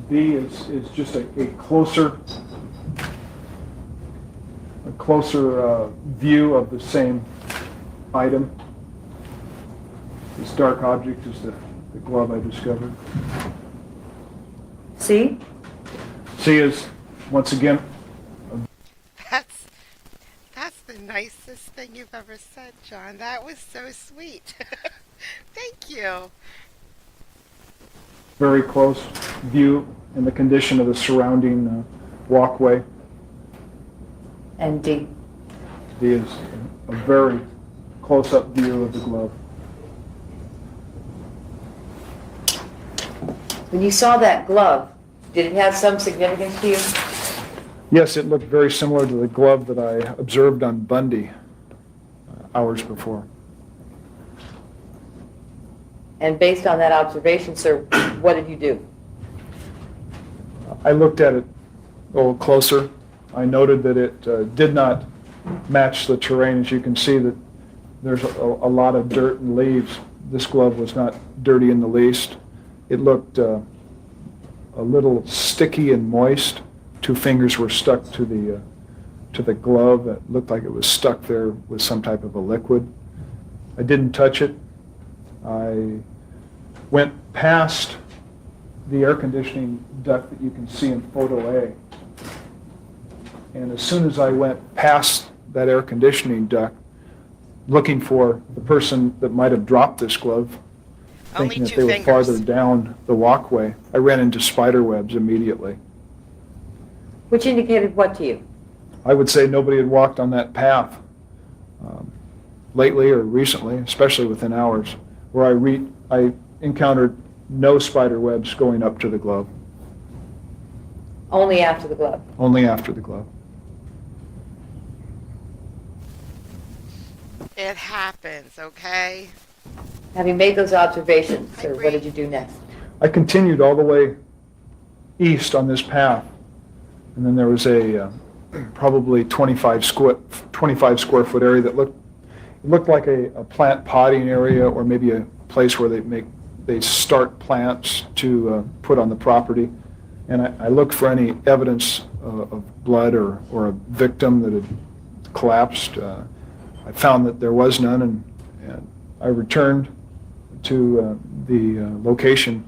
B is just a closer view of the same item. This dark object is the glove I discovered. C? C is, once again, That's the nicest thing you've ever said, John. That was so sweet. Thank you. very close view and the condition of the surrounding walkway. And D? D is a very close-up view of the glove. When you saw that glove, did it have some significance to you? Yes, it looked very similar to the glove that I observed on Bundy hours before. And based on that observation, sir, what did you do? I looked at it a little closer. I noted that it did not match the terrain. As you can see, that there's a lot of dirt and leaves. This glove was not dirty in the least. It looked a little sticky and moist. 2 fingers were stuck to the glove. It looked like it was stuck there with some type of a liquid. I didn't touch it. I went past the air conditioning duct that you can see in photo A. And as soon as I went past that air conditioning duct, looking for the person that might have dropped this glove, Only thinking that 2 they were fingers. farther down the walkway, I ran into spider webs immediately. Which indicated what to you? I would say nobody had walked on that path lately or recently, especially within hours, where I encountered no spider webs going up to the glove, Only after the glove. only after the glove. It happens, okay? Having made those observations, I sir, agree. what did you do next? I continued all the way east on this path, and then there was a probably 25 square foot area that looked like a plant potting area, or maybe a place where they start plants to put on the property. And I looked for any evidence of blood or a victim that had collapsed. I found that there was none, and I returned to the location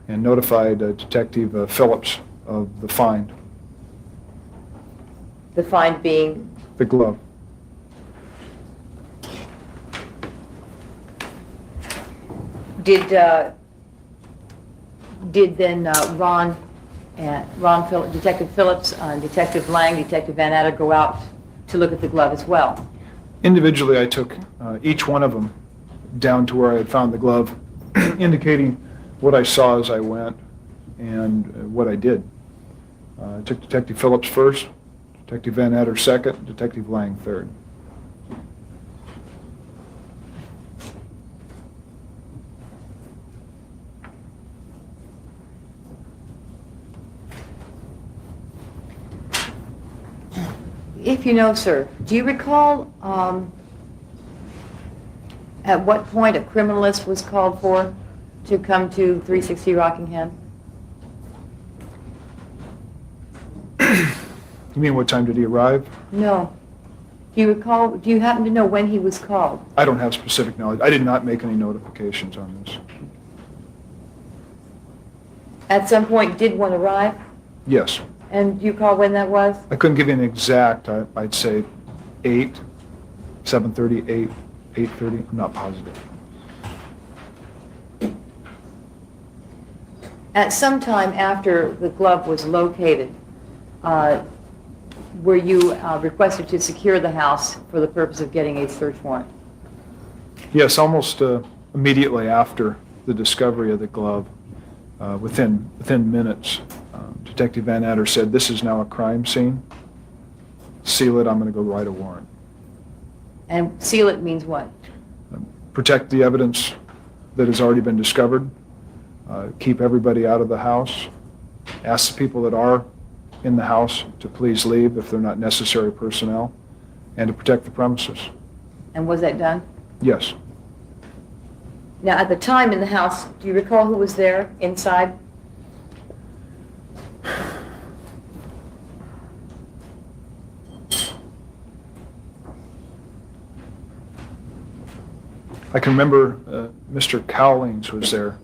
and notified Detective Phillips of the find. The find being? The glove. Did then Detective Phillips, Detective Lang, Detective Van Adder go out to look at the glove as well? Individually, I took each one of them down to where I had found the glove, indicating what I saw as I went and what I did. I took Detective Phillips first, Detective Van Adder second, Detective Lang third. If you know, sir, do you recall at what point a criminalist was called for to come to 360 Rockingham? You mean what time did he arrive? No. Do you recall, do you happen to know when he was called? I don't have specific knowledge. I did not make any notifications on this. At some point, did one arrive? Yes. And do you recall when that was? I couldn't give you an exact. I'd say 8, 7:30, 8, 8:30. I'm not positive. At some time after the glove was located, were you requested to secure the house for the purpose of getting a search warrant? Yes, almost immediately after the discovery of the glove, within minutes, Detective Van Adder said, "This is now a crime scene. Seal it, I'm going to go write a warrant." And seal it means what? Protect the evidence that has already been discovered, keep everybody out of the house, ask the people that are in the house to please leave if they're not necessary personnel, and to protect the premises. And was that done? Yes. Now, at the time in the house, do you recall who was there inside? I can remember Mr. Cowlings was there,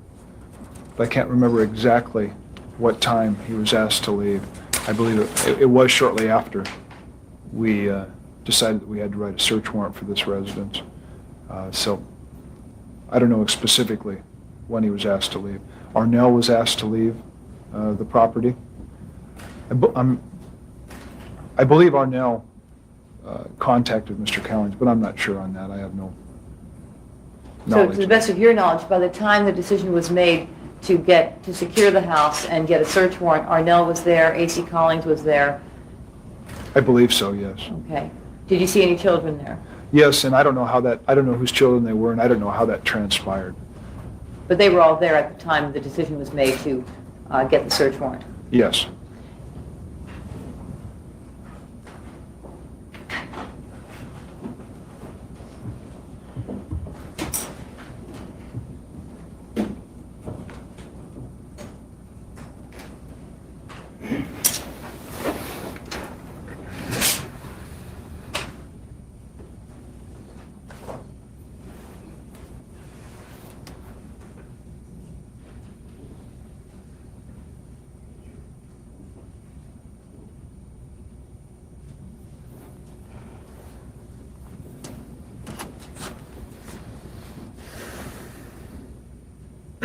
but I can't remember exactly what time he was asked to leave. I believe it was shortly after we decided that we had to write a search warrant for this residence. So I don't know specifically when he was asked to leave. Arnell was asked to leave the property. I believe Arnell contacted Mr. Cowlings, but I'm not sure on that. I have no So knowledge. to the best of your knowledge, by the time the decision was made to secure the house and get a search warrant, Arnell was there, A.C. Collins was there. I believe so, yes. Okay. Did you see any children there? Yes, and I don't know whose children they were, and I don't know how that transpired. But they were all there at the time the decision was made to get the search warrant. Yes.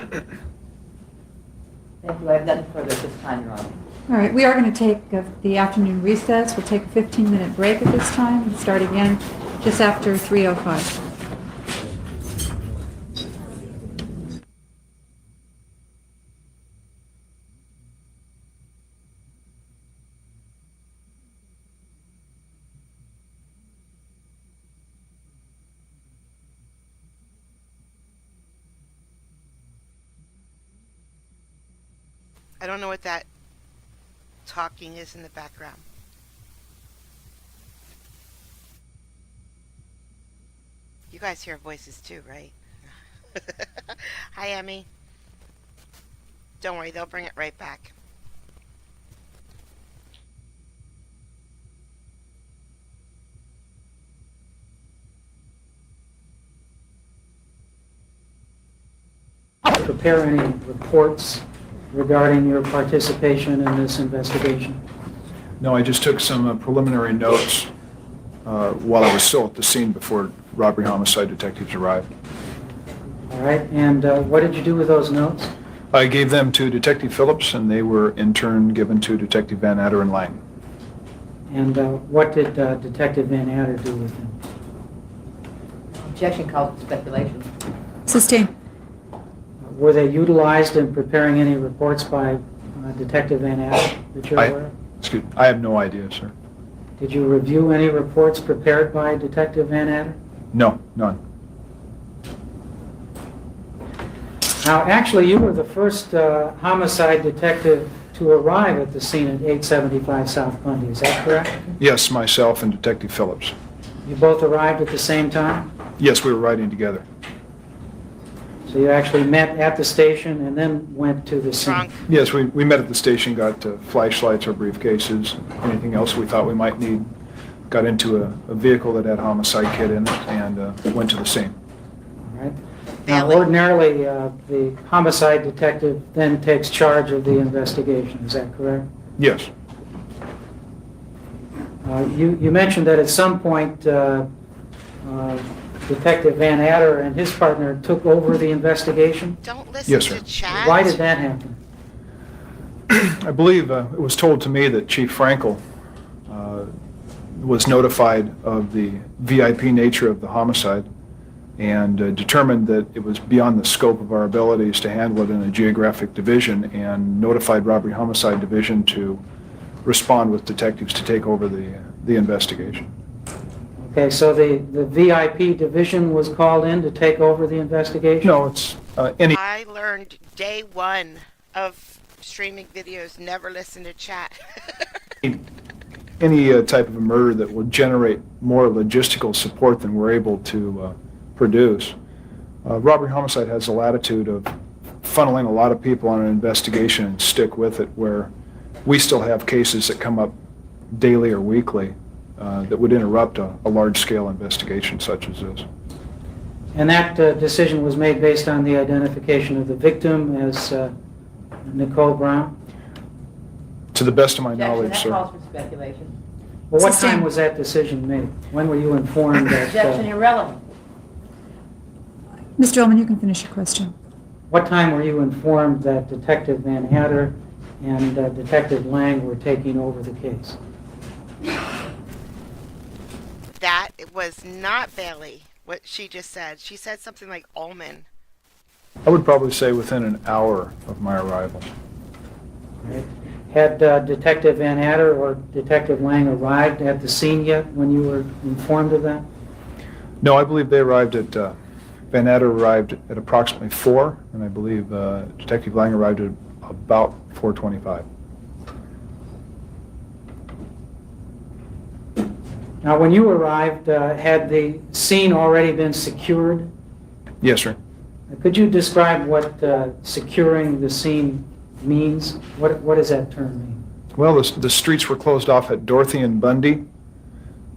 Thank you. I have nothing further at this time, Your Honor. All right, we are going to take the afternoon recess. We'll take a 15-minute break at this time and start again just after 3:05. I don't know what that talking is in the background. You guys hear voices too, right? Hi, Emmy. Don't worry, they'll bring it right back. Prepare any reports regarding your participation in this investigation? No, I just took some preliminary notes while I was still at the scene before robbery homicide detectives arrived. All right, and what did you do with those notes? I gave them to Detective Phillips, and they were in turn given to Detective Van Adder and Lang. And what did Detective Van Adder do with them? Objection called for speculation. Sustained. Were they utilized in preparing any reports by Detective Van Adder that you're aware of? Excuse me, I have no idea, sir. Did you review any reports prepared by Detective Van Adder? No, none. Now, actually, you were the first homicide detective to arrive at the scene at 875 South Bundy, is that correct? Yes, myself and Detective Phillips. You both arrived at the same time? Yes, we were riding together. So you actually met at the station and then went to the scene? Trunk. Yes, we met at the station, got flashlights or briefcases, anything else we thought we might need. Got into a vehicle that had homicide kit in it and went to the scene. All right. Now, Bailey. ordinarily, the homicide detective then takes charge of the investigation, is that correct? Yes. You mentioned that at some point Detective Van Adder and his partner took over the investigation. Don't listen Yes, sir. to chat. Why did that happen? I believe it was told to me that Chief Frankel was notified of the VIP nature of the homicide and determined that it was beyond the scope of our abilities to handle it in a geographic division, and notified Robbery Homicide Division to respond with detectives to take over the investigation. Okay, so the VIP division was called in to take over the investigation? No, it's any... I learned day one of streaming videos, never listen to chat. any type of a murder that will generate more logistical support than we're able to produce. Robbery homicide has the latitude of funneling a lot of people on an investigation and stick with it, where we still have cases that come up daily or weekly that would interrupt a large-scale investigation such as this. And that decision was made based on the identification of the victim as Nicole Brown? To the best of my Objection, knowledge, that sir. calls for speculation. Well, what Sustained. time was that decision made? When were you informed that... Objection irrelevant. Mr. Ullman, you can finish your question. What time were you informed that Detective Van Hatter and Detective Lang were taking over the case? That was not Bailey, what she just said. She said something like Ullman. I would probably say within an hour of my arrival. Right. Had Detective Van Hatter or Detective Lang arrived at the scene yet when you were informed of that? No, I believe they arrived at, Van Adder arrived at approximately 4, and I believe Detective Lang arrived at about 4:25. Now, when you arrived, had the scene already been secured? Yes, sir. Could you describe what securing the scene means? What does that term mean? Well, the streets were closed off at Dorothy and Bundy.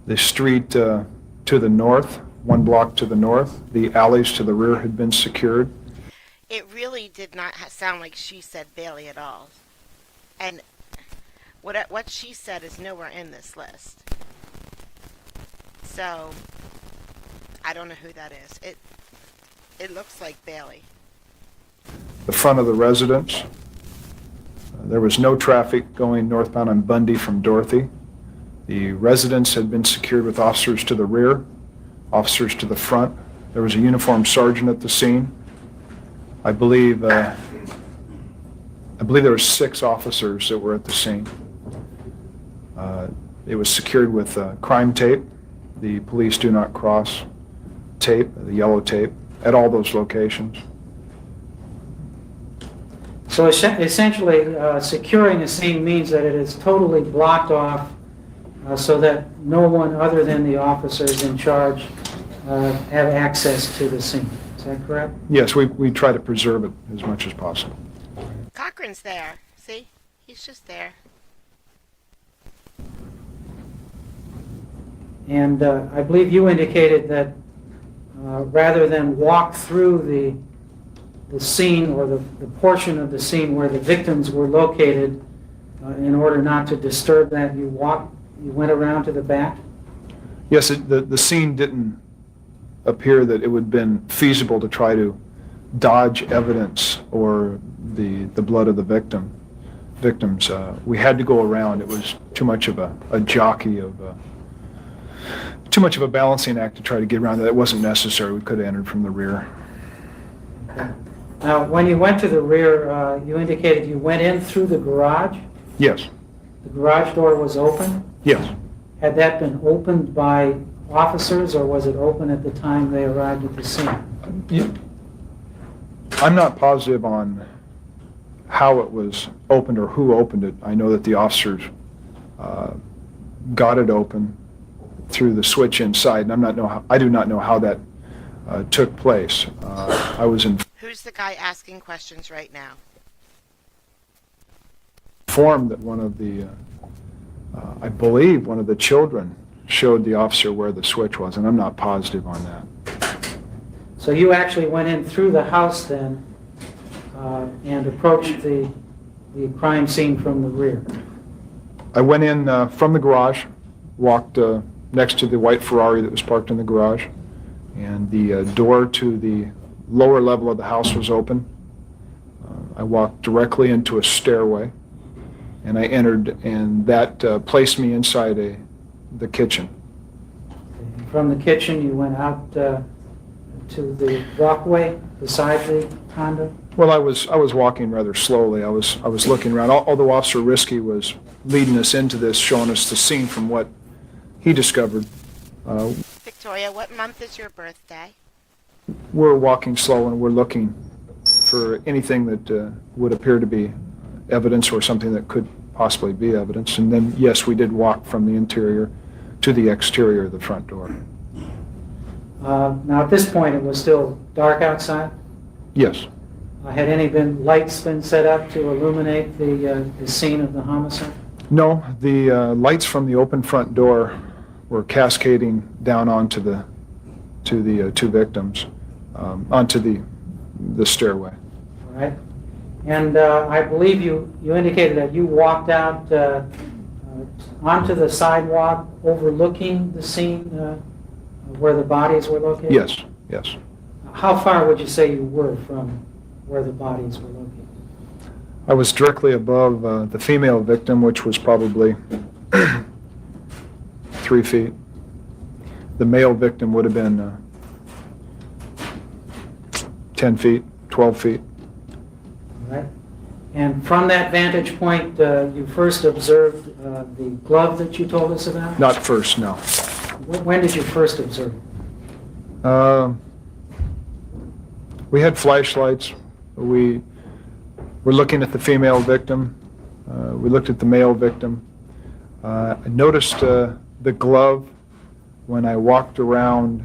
The street to the north, 1 block to the north, the alleys to the rear had been secured. It really did not sound like she said Bailey at all. And what she said is nowhere in this list. So, I don't know who that is. It looks like Bailey. The front of the residence. There was no traffic going northbound on Bundy from Dorothy. The residence had been secured with officers to the rear, officers to the front. There was a uniformed sergeant at the scene. I believe there were 6 officers that were at the scene. It was secured with crime tape, the police do not cross tape, the yellow tape, at all those locations. So essentially, securing a scene means that it is totally blocked off so that no one other than the officers in charge have access to the scene. Is that correct? Yes, we try to preserve it as much as possible. Cochran's there. See? He's just there. And I believe you indicated that rather than walk through the scene or the portion of the scene where the victims were located in order not to disturb that, you went around to the back? Yes, the scene didn't appear that it would have been feasible to try to dodge evidence or the blood of the victims. We had to go around. It was too much of a jockey of too much of a balancing act to try to get around that. It wasn't necessary. We could have entered from the rear. Now, when you went to the rear, you indicated you went in through the garage? Yes. The garage door was open? Yes. Had that been opened by officers, or was it open at the time they arrived at the scene? I'm not positive on how it was opened or who opened it. I know that the officers got it open through the switch inside, and I do not know how that took place. I was Who's the guy asking questions right now? informed that one of the, I believe one of the children showed the officer where the switch was, and I'm not positive on that. So you actually went in through the house then and approached the crime scene from the rear? I went in from the garage, walked next to the white Ferrari that was parked in the garage, and the door to the lower level of the house was open. I walked directly into a stairway. and I entered, and that placed me inside the kitchen. From the kitchen, you went out to the walkway beside the condo? Well, I was walking rather slowly. I was looking around. Although Officer Risky was leading us into this, showing us the scene from what he discovered, Victoria, what month is your birthday? we're walking slow and we're looking for anything that would appear to be evidence or something that could possibly be evidence. And then, yes, we did walk from the interior to the exterior of the front door. Now, at this point, it was still dark outside? Yes. Had any lights been set up to illuminate the scene of the homicide? No, the lights from the open front door were cascading down onto the two victims, onto the stairway. All right. And I believe you indicated that you walked out onto the sidewalk overlooking the scene where the bodies were located? Yes, yes. How far would you say you were from where the bodies were located? I was directly above the female victim, which was probably 3 feet. The male victim would have been 10 feet, 12 feet. All right. And from that vantage point, you first observed the glove that you told us about? Not first, no. When did you first observe it? We had flashlights. We were looking at the female victim. We looked at the male victim. I noticed the glove when I walked around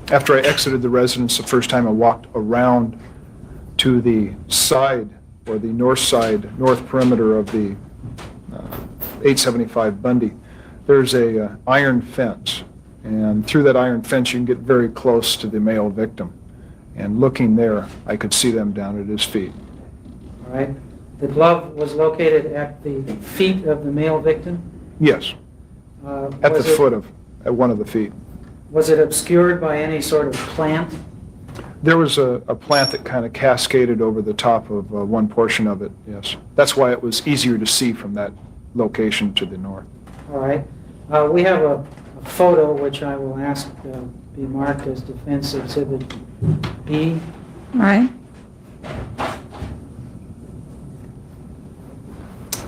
after I exited the residence the first time. I walked around to the side, or the north perimeter of the 875 Bundy. There's a iron fence, and through that iron fence you can get very close to the male victim. And looking there, I could see them down at his feet. All right. The glove was located at the feet of the male victim? Yes, at one of the feet. Was it obscured by any sort of plant? There was a plant that kind of cascaded over the top of one portion of it, yes. That's why it was easier to see from that location to the north. All right. We have a photo which I will ask be marked as Defense Exhibit B. All right.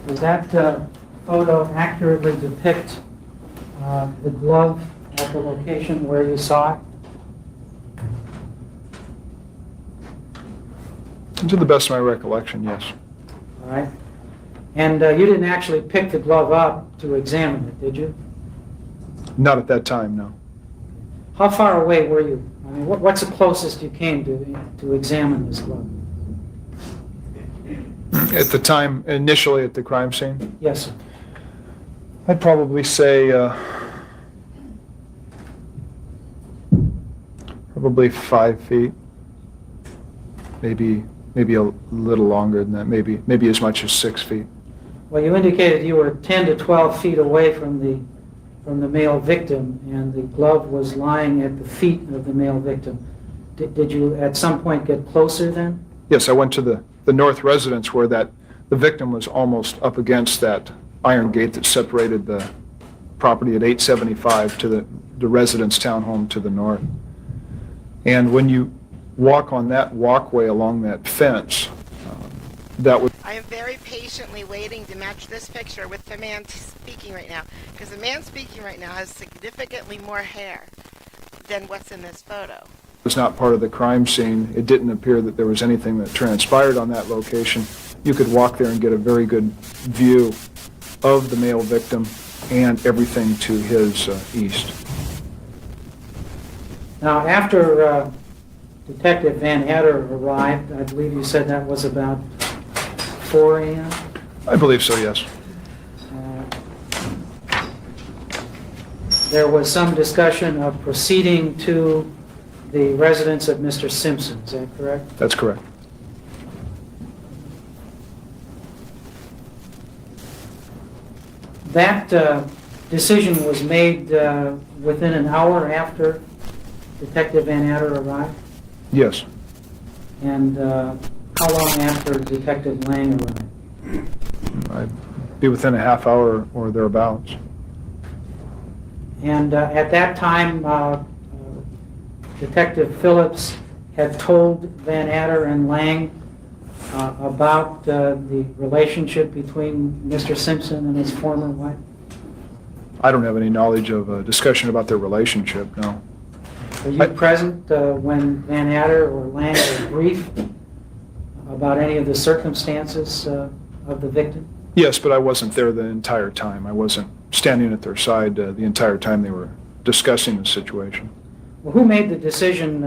Does that photo accurately depict the glove at the location where you saw it? To the best of my recollection, yes. All right. And you didn't actually pick the glove up to examine it, did you? Not at that time, no. How far away were you? I mean, what's the closest you came to examine this glove? At the time, initially at the crime scene, Yes, sir. I'd probably say probably 5 feet, maybe a little longer than that, maybe as much as 6 feet. Well, you indicated you were 10 to 12 feet away from the male victim, and the glove was lying at the feet of the male victim. Did you at some point get closer then? Yes, I went to the north residence where the victim was almost up against that iron gate that separated the property at 875 to the residence townhome to the north. And when you walk on that walkway along that fence, that would... I am very patiently waiting to match this picture with the man speaking right now, because the man speaking right now has significantly more hair than what's in this photo. was not part of the crime scene. It didn't appear that there was anything that transpired on that location. You could walk there and get a very good view of the male victim and everything to his east. Now, after Detective Van Hatter arrived, I believe you said that was about 4 a.m.? I believe so, yes. There was some discussion of proceeding to the residence of Mr. Simpson, is that correct? That's correct. That decision was made within an hour after Detective Van Hatter arrived? Yes. And how long after Detective Lang arrived? I'd be within a half hour or thereabouts. And at that time, Detective Phillips had told Van Adder and Lang about the relationship between Mr. Simpson and his former wife? I don't have any knowledge of a discussion about their relationship, no. Were you present when Van Adder or Lang were briefed about any of the circumstances of the victim? Yes, but I wasn't there the entire time. I wasn't standing at their side the entire time they were discussing the situation. Well, who made the decision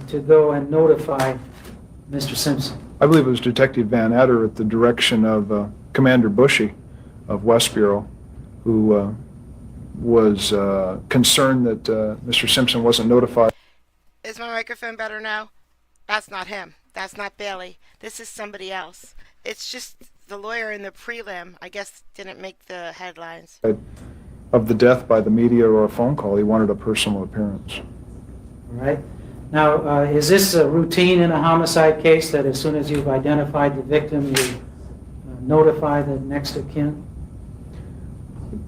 to go and notify Mr. Simpson? I believe it was Detective Van Adder at the direction of Commander Bushy of West Bureau, who was concerned that Mr. Simpson wasn't notified. Is my microphone better now? That's not him. That's not Bailey. This is somebody else. It's just the lawyer in the prelim, I guess, didn't make the headlines. Of the death by the media or a phone call. He wanted a personal appearance. All right. Now, is this a routine in a homicide case that as soon as you've identified the victim, you notify the next of kin?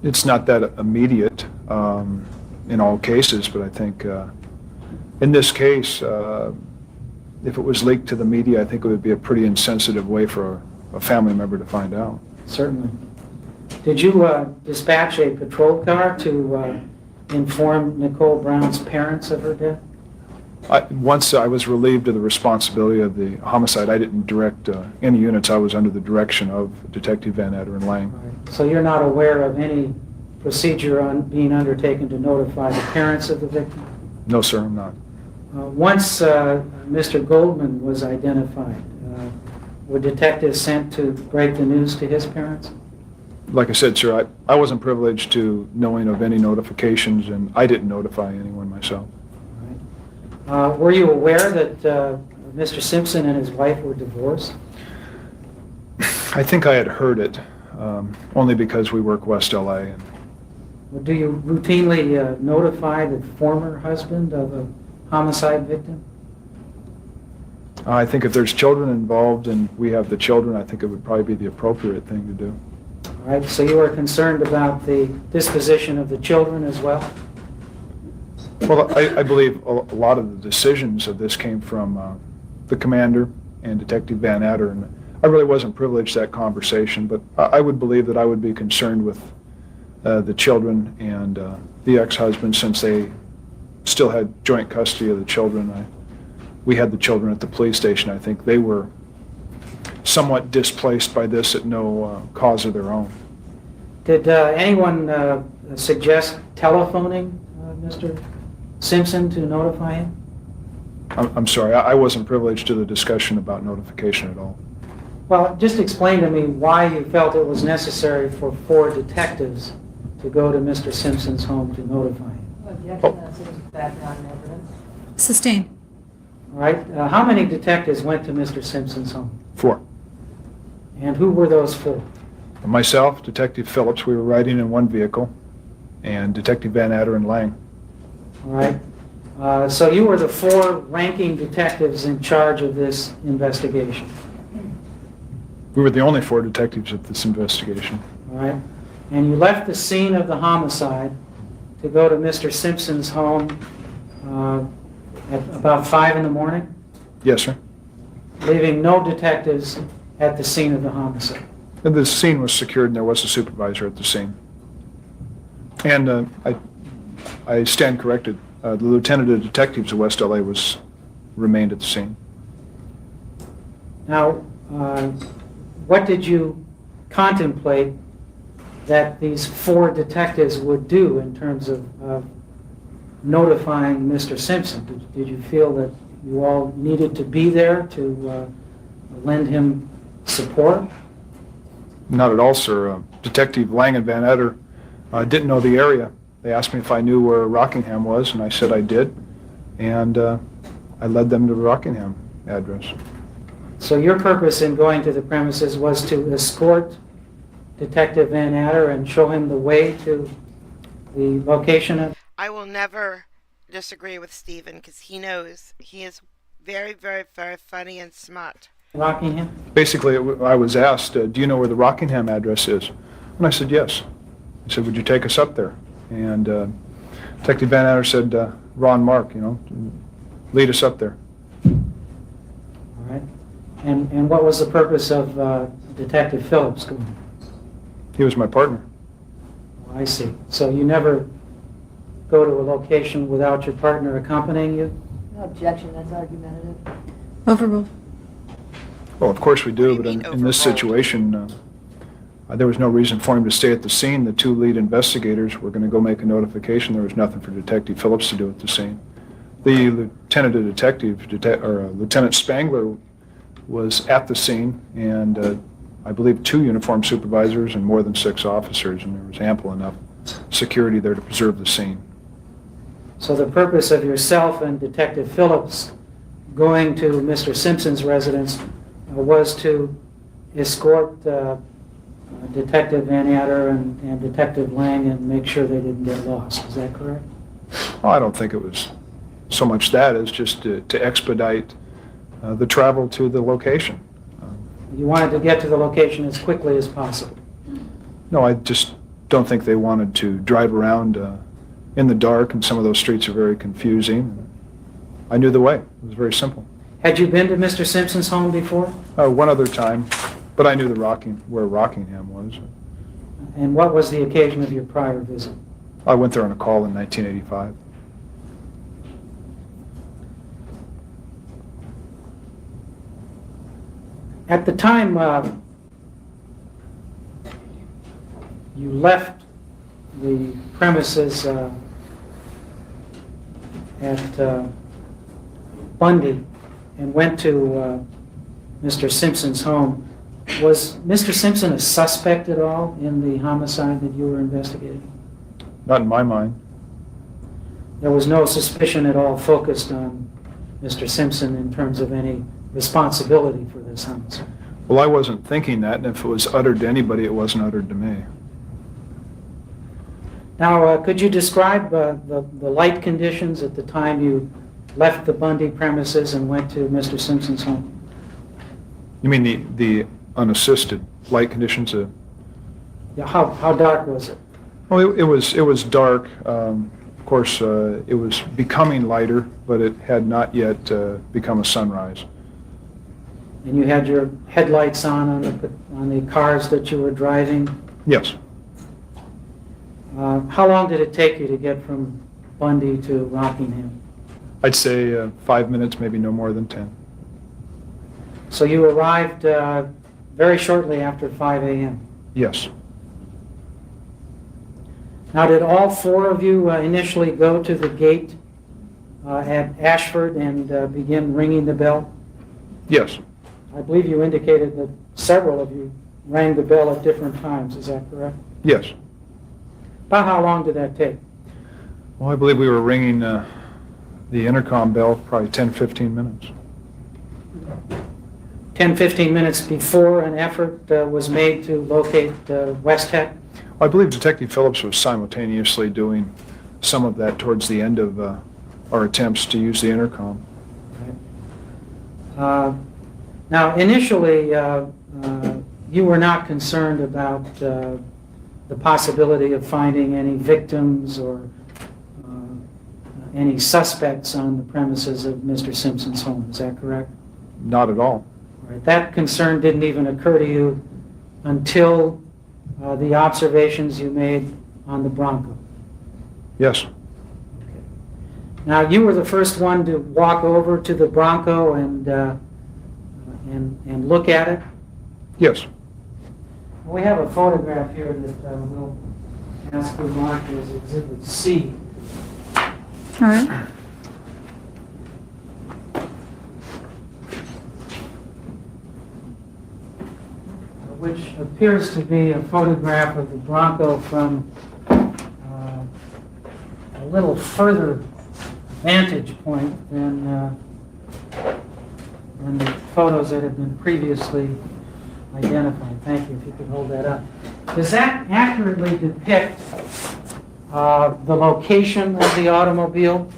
It's not that immediate in all cases, but I think in this case, if it was leaked to the media, I think it would be a pretty insensitive way for a family member to find out. Certainly. Did you dispatch a patrol car to inform Nicole Brown's parents of her death? Once I was relieved of the responsibility of the homicide, I didn't direct any units. I was under the direction of Detective Van Adder and Lang. Right. So you're not aware of any procedure being undertaken to notify the parents of the victim? No, sir, I'm not. Once Mr. Goldman was identified, were detectives sent to break the news to his parents? Like I said, sir, I wasn't privileged to knowing of any notifications, and I didn't notify anyone myself. Were you aware that Mr. Simpson and his wife were divorced? I think I had heard it, only because we work West LA. And Do you routinely notify the former husband of a homicide victim? I think if there's children involved and we have the children, I think it would probably be the appropriate thing to do. All right, so you are concerned about the disposition of the children as well? Well, I believe a lot of the decisions of this came from the commander and Detective Van Adder, and I really wasn't privileged to that conversation, but I would believe that I would be concerned with the children and the ex-husband, since they still had joint custody of the children. We had the children at the police station. I think they were somewhat displaced by this at no cause of their own. Did anyone suggest telephoning Mr. Simpson to notify him? I'm sorry, I wasn't privileged to the discussion about notification at all. Well, just explain to me why you felt it was necessary for 4 detectives to go to Mr. Simpson's home to notify him. Objection, that's citizen's background and evidence. Sustained. All right, how many detectives went to Mr. Simpson's home? 4. And who were those 4? Myself, Detective Phillips, we were riding in one vehicle, and Detective Van Adder and Lang. All right, so you were the 4 ranking detectives in charge of this investigation. We were the only 4 detectives at this investigation. All right, and you left the scene of the homicide to go to Mr. Simpson's home at about 5 in the morning, Yes, sir. leaving no detectives at the scene of the homicide. And the scene was secured, and there was a supervisor at the scene. And I stand corrected. The lieutenant of detectives of West LA remained at the scene. Now, what did you contemplate that these 4 detectives would do in terms of notifying Mr. Simpson? Did you feel that you all needed to be there to lend him support? Not at all, sir. Detective Lang and Van Adder didn't know the area. They asked me if I knew where Rockingham was, and I said I did. And I led them to the Rockingham address. So your purpose in going to the premises was to escort Detective Van Adder and show him the way to the location of... I will never disagree with Stephen because he knows he is very, very, very funny and smart. Rockingham? Basically, I was asked, do you know where the Rockingham address is? And I said, yes. He said, would you take us up there? And Detective Van Adder said, Ron Mark, lead us up there. All right. And what was the purpose of Detective Phillips going? He was my partner. Oh, I see. So you never go to a location without your partner accompanying you? No objection, that's argumentative. Overruled. Well, of course we What do do, you but mean in this overruled? situation, there was no reason for him to stay at the scene. The two lead investigators were going to go make a notification. There was nothing for Detective Phillips to do at the scene. The Lieutenant Spangler was at the scene, and I believe 2 uniformed supervisors and more than 6 officers, and there was ample enough security there to preserve the scene. So the purpose of yourself and Detective Phillips going to Mr. Simpson's residence was to escort Detective Van Adder and Detective Lang and make sure they didn't get lost. Is that correct? Well, I don't think it was so much that as just to expedite the travel to the location. You wanted to get to the location as quickly as possible. No, I just don't think they wanted to drive around in the dark, and some of those streets are very confusing. I knew the way. It was very simple. Had you been to Mr. Simpson's home before? One other time, but I knew where Rockingham was. And what was the occasion of your prior visit? I went there on a call in 1985. At the time you left the premises at Bundy and went to Mr. Simpson's home, was Mr. Simpson a suspect at all in the homicide that you were investigating? Not in my mind. There was no suspicion at all focused on Mr. Simpson in terms of any responsibility for this homicide? Well, I wasn't thinking that, and if it was uttered to anybody, it wasn't uttered to me. Now, could you describe the light conditions at the time you left the Bundy premises and went to Mr. Simpson's home? You mean the unassisted light conditions? Yeah, how dark was it? Well, it was dark. Of course, it was becoming lighter, but it had not yet become a sunrise. And you had your headlights on the cars that you were driving? Yes. How long did it take you to get from Bundy to Rockingham? I'd say 5 minutes, maybe no more than 10. So you arrived very shortly after 5 a.m.? Yes. Now, did all 4 of you initially go to the gate at Ashford and begin ringing the bell? Yes. I believe you indicated that several of you rang the bell at different times. Is that correct? Yes. About how long did that take? Well, I believe we were ringing the intercom bell probably 10, 15 minutes. 10, 15 minutes before an effort was made to locate West Tech? I believe Detective Phillips was simultaneously doing some of that towards the end of our attempts to use the intercom. Now, initially, you were not concerned about the possibility of finding any victims or any suspects on the premises of Mr. Simpson's home. Is that correct? Not at all. Right. That concern didn't even occur to you until the observations you made on the Bronco. Yes. Now, you were the first one to walk over to the Bronco and look at it. Yes. We have a photograph here that we'll ask you to mark as Exhibit C. All right. Which appears to be a photograph of the Bronco from a little further vantage point than the photos that have been previously identified. Thank you, if you could hold that up. Does that accurately depict the location of the automobile?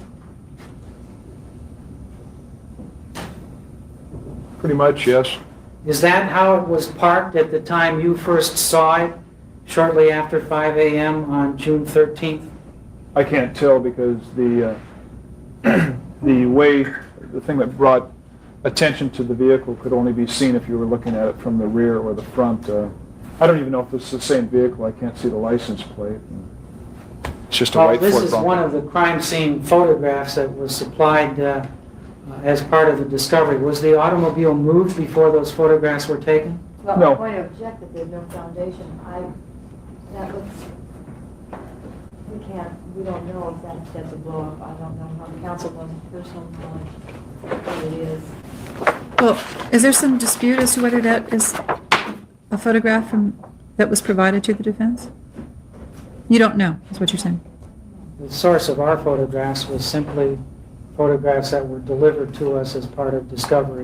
Pretty much, yes. Is that how it was parked at the time you first saw it, shortly after 5 a.m. on June 13th? I can't tell because the the thing that brought attention to the vehicle could only be seen if you were looking at it from the rear or the front. I don't even know if it's the same vehicle. I can't see the license plate. It's just a Well, white this Ford is Bronco. one of the crime scene photographs that was supplied as part of the discovery. Was the automobile moved before those photographs were taken? Well, No. I'm going to object that there's no foundation. That looks, we don't know if that's a blow-up. I don't know how the council knows personal knowledge what it is. Well, is there some dispute as to whether that is a photograph that was provided to the defense? You don't know, is what you're saying. The source of our photographs was simply photographs that were delivered to us as part of discovery,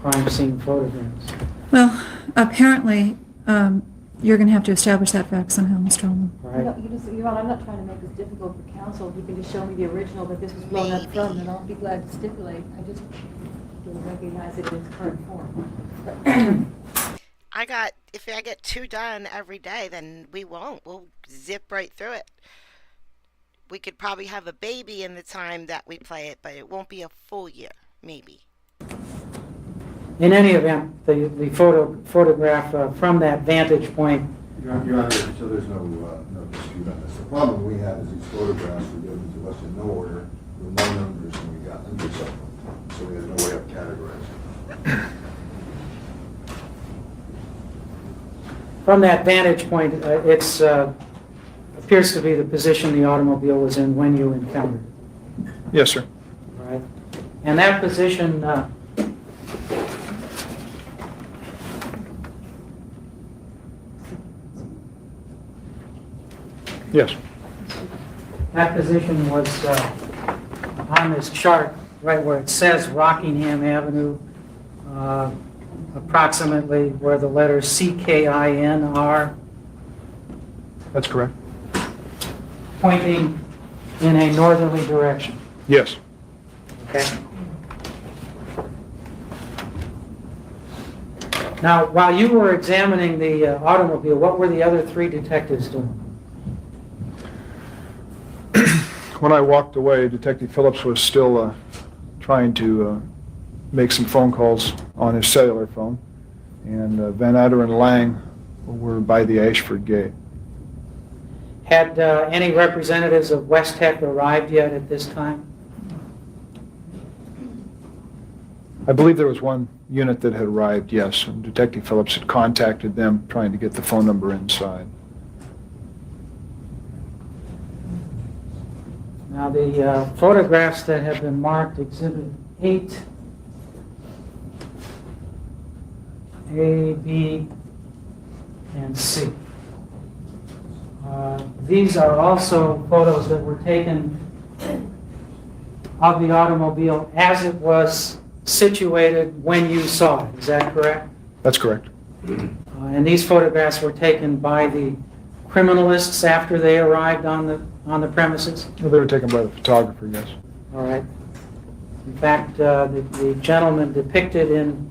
crime scene photographs. Well, apparently, you're going to have to establish that fact somehow, Mr. Ullman. Right? Your Honor, I'm not trying to make this difficult for counsel. If you can just show me the original that this was blown up from, then I'll be glad to stipulate. I just don't recognize it in its current form. If I get 2 done every day, then we won't. We'll zip right through it. We could probably have a baby in the time that we play it, but it won't be a full year, maybe. In any event, the photograph from that vantage point. Your Honor, so there's no dispute on this. The problem we had is these photographs were given to us in no order, with no numbers, and we got them to cell phone. So we had no way of categorizing. From that vantage point, it appears to be the position the automobile was in when you encountered it. Yes, sir. Right? And that position, Yes. that position was on this chart, right where it says Rockingham Avenue, approximately where the letters CKIN are, That's correct. pointing in a northerly direction. Yes. Okay. Now, while you were examining the automobile, what were the other 3 detectives doing? When I walked away, Detective Phillips was still trying to make some phone calls on his cellular phone, and Van Adder and Lang were by the Ashford gate. Had any representatives of West Tech arrived yet at this time? I believe there was one unit that had arrived, yes, and Detective Phillips had contacted them trying to get the phone number inside. Now, the photographs that have been marked Exhibit 8, A, B, and C. These are also photos that were taken of the automobile as it was situated when you saw it. Is that correct? That's correct. And these photographs were taken by the criminalists after they arrived on the premises? Well, they were taken by the photographer, yes. All right. In fact, the gentleman depicted in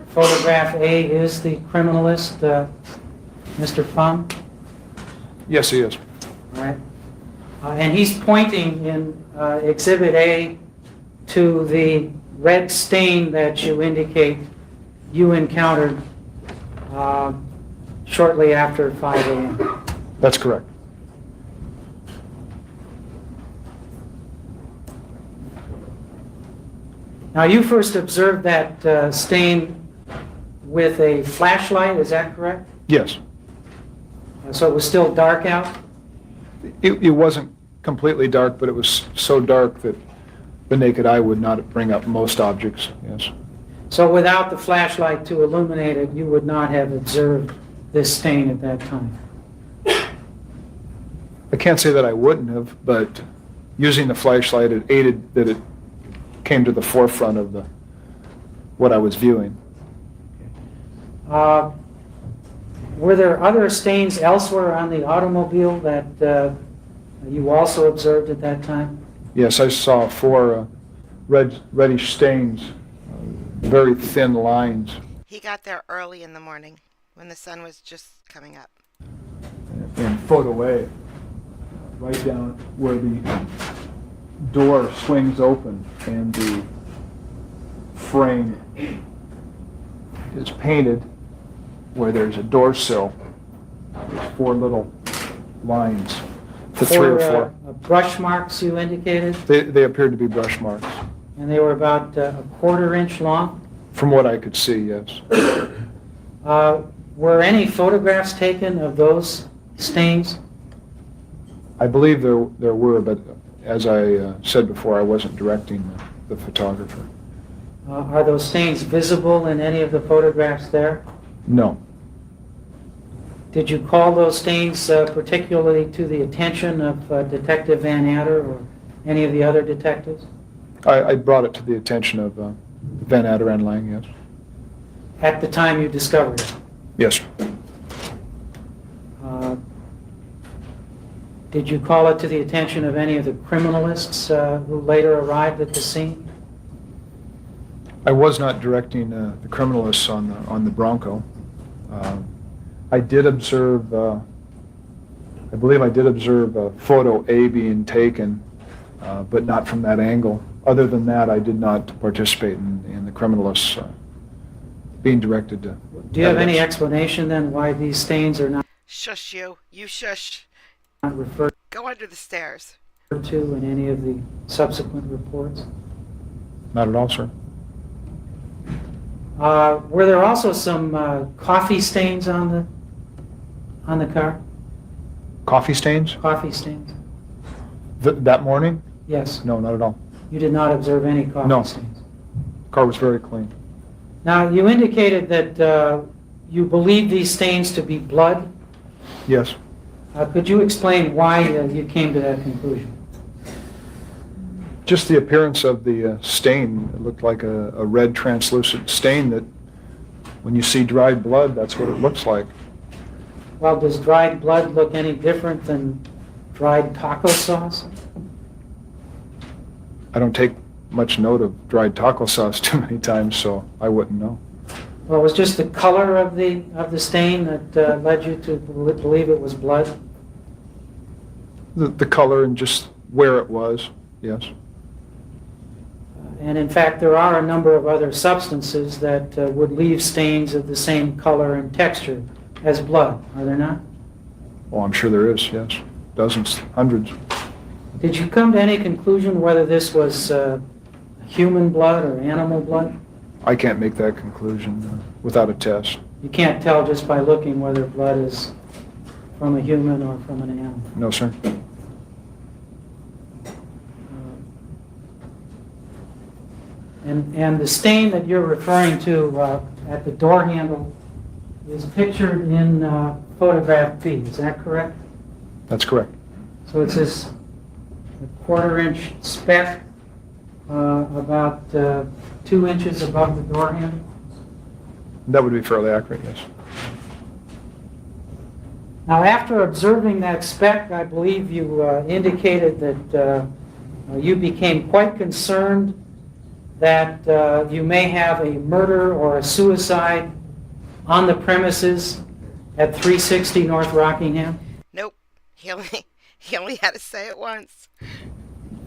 photograph A is the criminalist, Mr. Fung. Yes, he is. All right. And he's pointing in Exhibit A to the red stain that you indicate you encountered shortly after 5 a.m. That's correct. Now, you first observed that stain with a flashlight, is that correct? Yes. So it was still dark out? It wasn't completely dark, but it was so dark that the naked eye would not bring up most objects, yes. So without the flashlight to illuminate it, you would not have observed this stain at that time? I can't say that I wouldn't have, but using the flashlight, it aided that it came to the forefront of what I was viewing. Were there other stains elsewhere on the automobile that you also observed at that time? Yes, I saw 4 reddish stains very thin lines. He got there early in the morning when the sun was just coming up. In photo A, right down where the door swings open and the frame is painted, where there's a door sill, there's 4 little lines. The 3 or 4. Brush marks you indicated, They appeared to be brush marks. and they were about a quarter inch long. From what I could see, yes. Were any photographs taken of those stains? I believe there were, but as I said before, I wasn't directing the photographer. Are those stains visible in any of the photographs there? No. Did you call those stains particularly to the attention of Detective Van Adder or any of the other detectives? I brought it to the attention of Van Adder and Lang, yes. At the time you discovered it? Yes, sir. Did you call it to the attention of any of the criminalists who later arrived at the scene? I was not directing the criminalists on the Bronco. I did observe, I believe I did observe photo A being taken, but not from that angle. Other than that, I did not participate in the criminalists being directed to. Do you have any evidence. explanation then why these stains are not Shush you. You shush. referred Go under the stairs. to in any of the subsequent reports? Not at all, sir. Were there also some coffee stains on the car? Coffee stains? Coffee stains? That morning? Yes. No, not at all. You did not observe any coffee No. stains? Car was very clean. Now, you indicated that you believe these stains to be blood. Yes. Could you explain why you came to that conclusion? Just the appearance of the stain. It looked like a red translucent stain that when you see dried blood, that's what it looks like. Well, does dried blood look any different than dried taco sauce? I don't take much note of dried taco sauce too many times, so I wouldn't know. Well, it was just the color of the stain that led you to believe it was blood? The color and just where it was, yes. And in fact, there are a number of other substances that would leave stains of the same color and texture as blood, are there not? Oh, I'm sure there is, yes. Dozens, hundreds. Did you come to any conclusion whether this was human blood or animal blood? I can't make that conclusion without a test. You can't tell just by looking whether blood is from a human or from an animal. No, sir. And the stain that you're referring to at the door handle is pictured in photograph B, is that correct? That's correct. So it's this quarter-inch speck about 2 inches above the door handle? That would be fairly accurate, yes. Now, after observing that speck, I believe you indicated that you became quite concerned that you may have a murder or a suicide on the premises at 360 North Rockingham? Nope. He only had to say it once.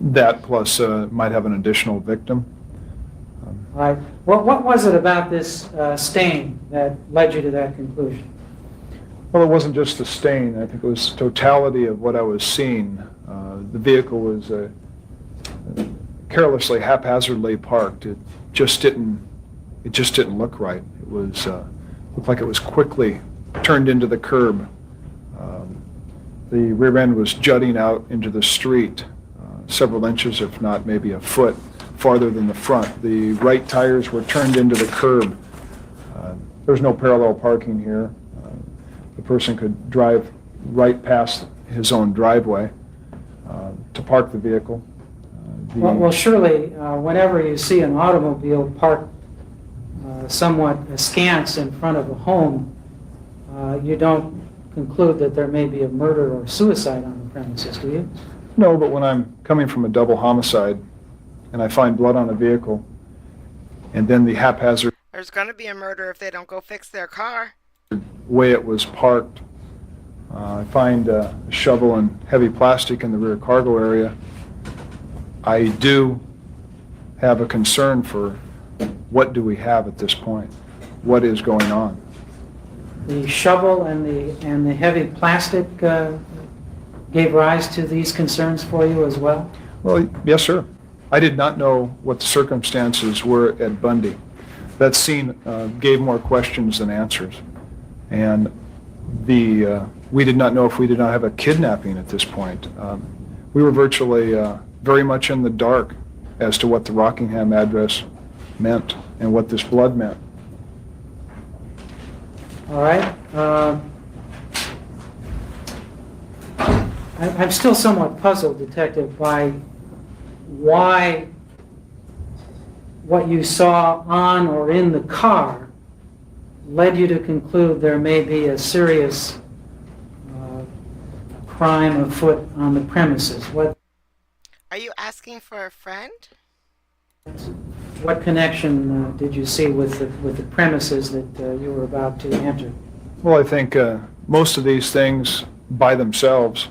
That plus might have an additional victim. All right. What was it about this stain that led you to that conclusion? Well, it wasn't just the stain. I think it was the totality of what I was seeing. The vehicle was carelessly, haphazardly parked. It just didn't look right. It was looked like it was quickly turned into the curb. The rear end was jutting out into the street, several inches, if not maybe a foot, farther than the front. The right tires were turned into the curb. There's no parallel parking here. The person could drive right past his own driveway to park the vehicle. Well, surely, whenever you see an automobile parked somewhat askance in front of a home, you don't conclude that there may be a murder or suicide on the premises, do you? No, but when I'm coming from a double homicide and I find blood on a vehicle, and then the haphazard There's going to be a murder if they don't go fix their car. way it was parked. I find a shovel and heavy plastic in the rear cargo area. I do have a concern for what do we have at this point? What is going on? The shovel and the heavy plastic gave rise to these concerns for you as well? Well, yes, sir. I did not know what the circumstances were at Bundy. That scene gave more questions than answers. And we did not know if we did not have a kidnapping at this point. We were virtually very much in the dark as to what the Rockingham address meant and what this blood meant. All right. I'm still somewhat puzzled, Detective, by why what you saw on or in the car led you to conclude there may be a serious crime afoot on the premises. Are you asking for a friend? What connection did you see with the premises that you were about to enter? Well, I think most of these things by themselves,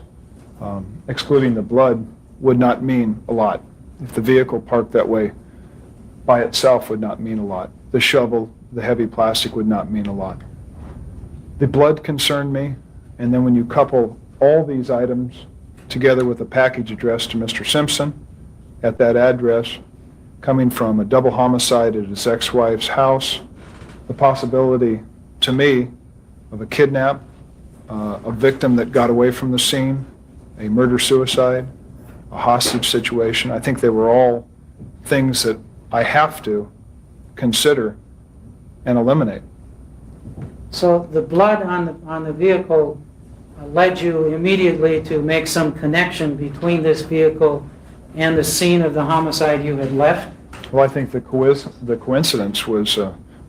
excluding the blood, would not mean a lot. If the vehicle parked that way by itself would not mean a lot. The shovel, the heavy plastic would not mean a lot. The blood concerned me, and then when you couple all these items together with a package addressed to Mr. Simpson at that address, coming from a double homicide at his ex-wife's house, the possibility to me of a kidnap, a victim that got away from the scene, a murder-suicide, a hostage situation. I think they were all things that I have to consider and eliminate. So the blood on the vehicle led you immediately to make some connection between this vehicle and the scene of the homicide you had left? Well, I think the coincidence was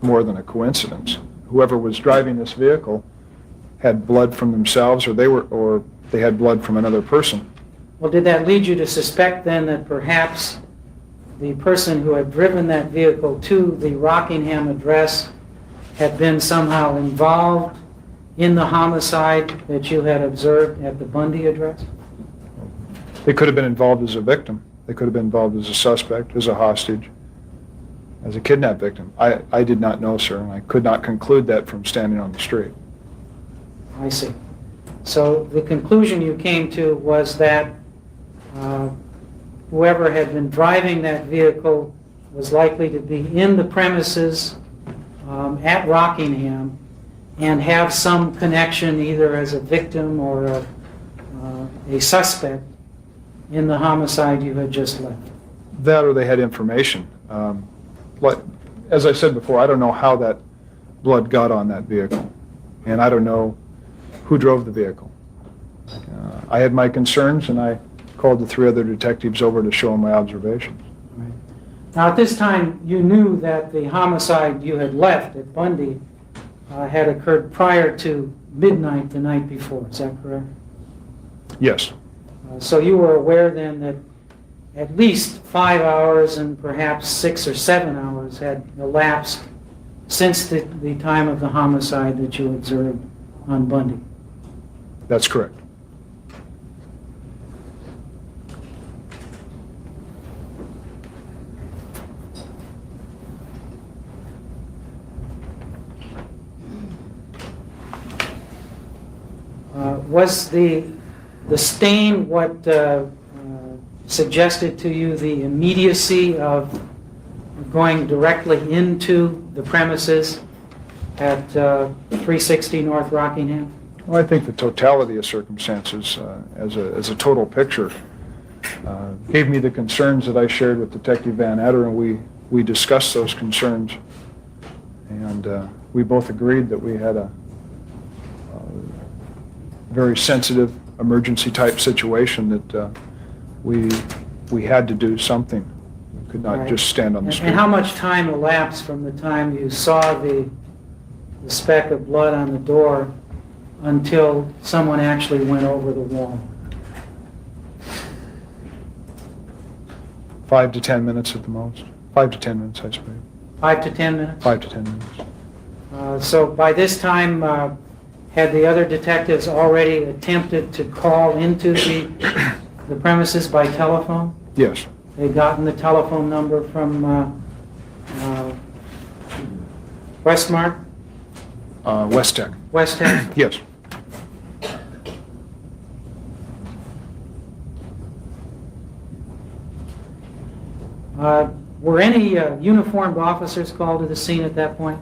more than a coincidence. Whoever was driving this vehicle had blood from themselves, or they had blood from another person. Well, did that lead you to suspect then that perhaps the person who had driven that vehicle to the Rockingham address had been somehow involved in the homicide that you had observed at the Bundy address? They could have been involved as a victim. They could have been involved as a suspect, as a hostage, as a kidnapped victim. I did not know, sir, and I could not conclude that from standing on the street. I see. So the conclusion you came to was that whoever had been driving that vehicle was likely to be in the premises at Rockingham and have some connection either as a victim or a suspect in the homicide you had just left. That or they had information. As I said before, I don't know how that blood got on that vehicle, and I don't know who drove the vehicle. I had my concerns, and I called the 3 other detectives over to show them my observations. Right. Now, at this time, you knew that the homicide you had left at Bundy had occurred prior to midnight the night before. Is that correct? Yes. So you were aware then that at least 5 hours and perhaps 6 or 7 hours had elapsed since the time of the homicide that you observed on Bundy. That's correct. Was the stain what suggested to you the immediacy of going directly into the premises at 360 North Rockingham? Well, I think the totality of circumstances as a total picture gave me the concerns that I shared with Detective Van Etter, and we discussed those concerns, and we both agreed that we had a very sensitive emergency type situation that we had to do something. We could not Right. just stand on the street. And how much time elapsed from the time you saw the speck of blood on the door until someone actually went over the wall? 5 to 10 minutes at the most. 5 to 10 minutes, I suppose. 5 to 10 minutes? 5 to 10 minutes. So by this time, had the other detectives already attempted to call into the premises by telephone? Yes. They'd gotten the telephone number from Westmark, West Tech. West Tech? Yes. Were any uniformed officers called to the scene at that point?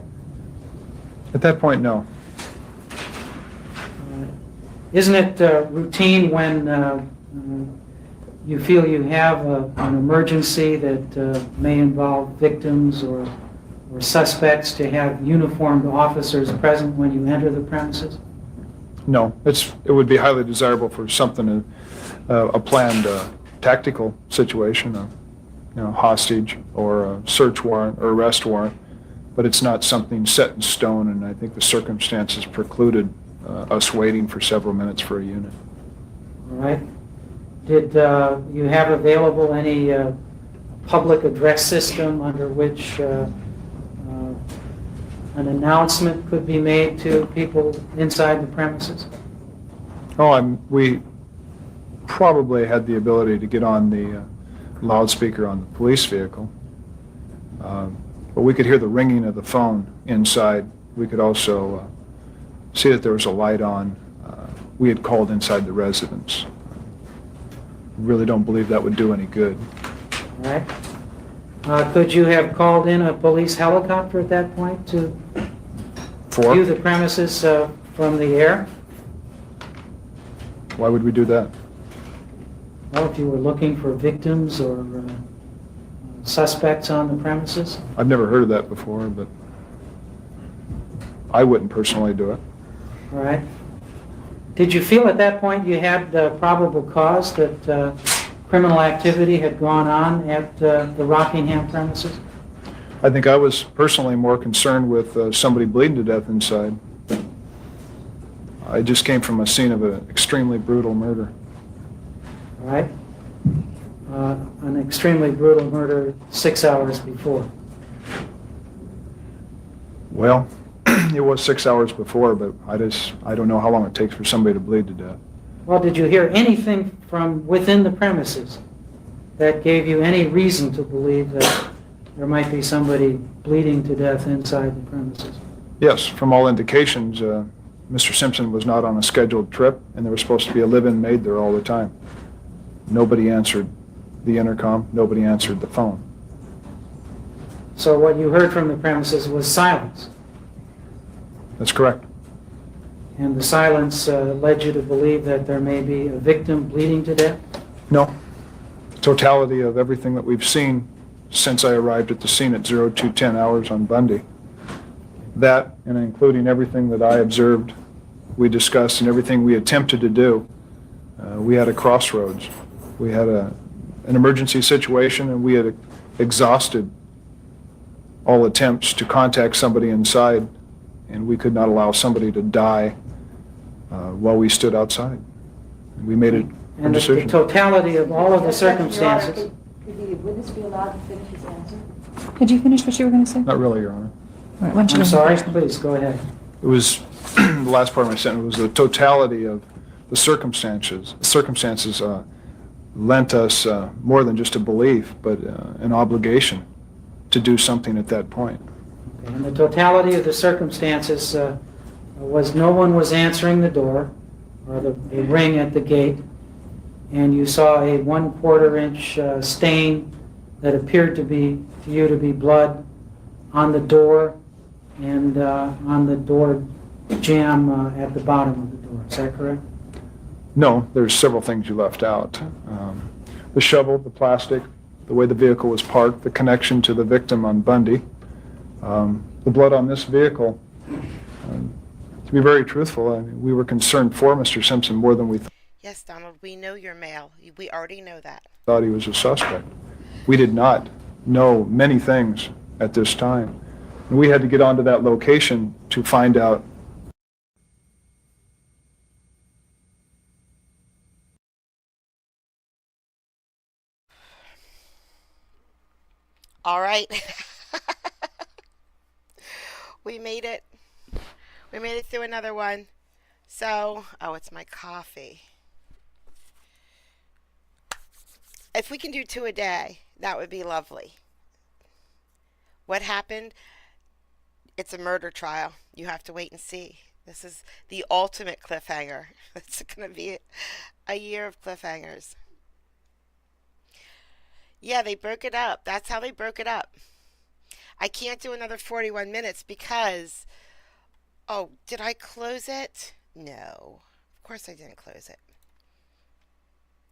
At that point, no. Isn't it routine when you feel you have an emergency that may involve victims or suspects to have uniformed officers present when you enter the premises? No. It would be highly desirable for something, a planned tactical situation, hostage or a search warrant or arrest warrant, but it's not something set in stone, and I think the circumstances precluded us waiting for several minutes for a unit. All right. Did you have available any public address system under which an announcement could be made to people inside the premises? We probably had the ability to get on the loudspeaker on the police vehicle, but we could hear the ringing of the phone inside. We could also see that there was a light on. We had called inside the residence. Really don't believe that would do any good. All right. Could you have called in a police helicopter at that point to view the premises from the air? Why would we do that? Well, if you were looking for victims or suspects on the premises? I've never heard of that before, but I wouldn't personally do it. All right. Did you feel at that point you had probable cause that criminal activity had gone on at the Rockingham premises? I think I was personally more concerned with somebody bleeding to death inside. I just came from a scene of an extremely brutal murder. All right. An extremely brutal murder 6 hours before. Well, it was 6 hours before, but I don't know how long it takes for somebody to bleed to death. Well, did you hear anything from within the premises that gave you any reason to believe that there might be somebody bleeding to death inside the premises? Yes, from all indications, Mr. Simpson was not on a scheduled trip, and there was supposed to be a live-in maid there all the time. Nobody answered the intercom. Nobody answered the phone. So what you heard from the premises was silence, That's correct. and the silence led you to believe that there may be a victim bleeding to death? No. Totality of everything that we've seen since I arrived at the scene at 0210 hours on Bundy. That, and including everything that I observed, we discussed, and everything we attempted to do, we had a crossroads. We had an emergency situation, and we had exhausted all attempts to contact somebody inside, and we could not allow somebody to die while we stood outside. We made a And the decision. totality of all of the circumstances. Could the witness be allowed to finish his answer? Could you finish what you were going to say? Not really, Your Honor. All right, why don't you I'm go sorry, ahead. please, go ahead. It was, the last part of my sentence was the totality of the circumstances. Circumstances lent us more than just a belief, but an obligation to do something at that point. Okay, and the totality of the circumstances was no one was answering the door or the ring at the gate, and you saw a 1/4 inch stain that appeared to you to be blood on the door and on the door jamb at the bottom of the door. Is that correct? No, there's several things you left out. The shovel, the plastic, the way the vehicle was parked, the connection to the victim on Bundy, the blood on this vehicle. To be very truthful, I mean, we were concerned for Mr. Simpson more than we Yes, Donald, we know you're male. We already know that. thought he was a suspect. We did not know many things at this time. And we had to get onto that location to find out. All right. we made it. We made it through another one. So, oh, it's my coffee. If we can do 2 a day, that would be lovely. What happened? It's a murder trial. You have to wait and see. This is the ultimate cliffhanger. It's going to be a year of cliffhangers. Yeah, they broke it up. That's how they broke it up. I can't do another 41 minutes because, oh, did I close it? No. Of course I didn't close it.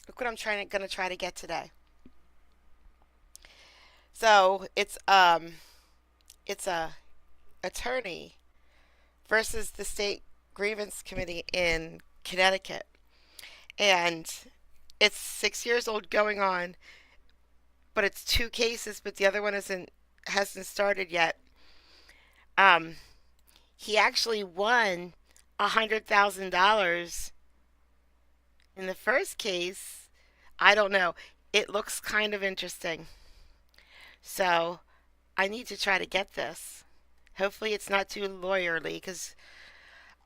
Look what I'm gonna try to get today. So it's a attorney versus the state grievance committee in Connecticut, and it's 6 years old going on, but it's 2 cases, but the other one hasn't started yet. He actually won $100,000 in the first case. I don't know. It looks kind of interesting. So I need to try to get this. Hopefully it's not too lawyerly, because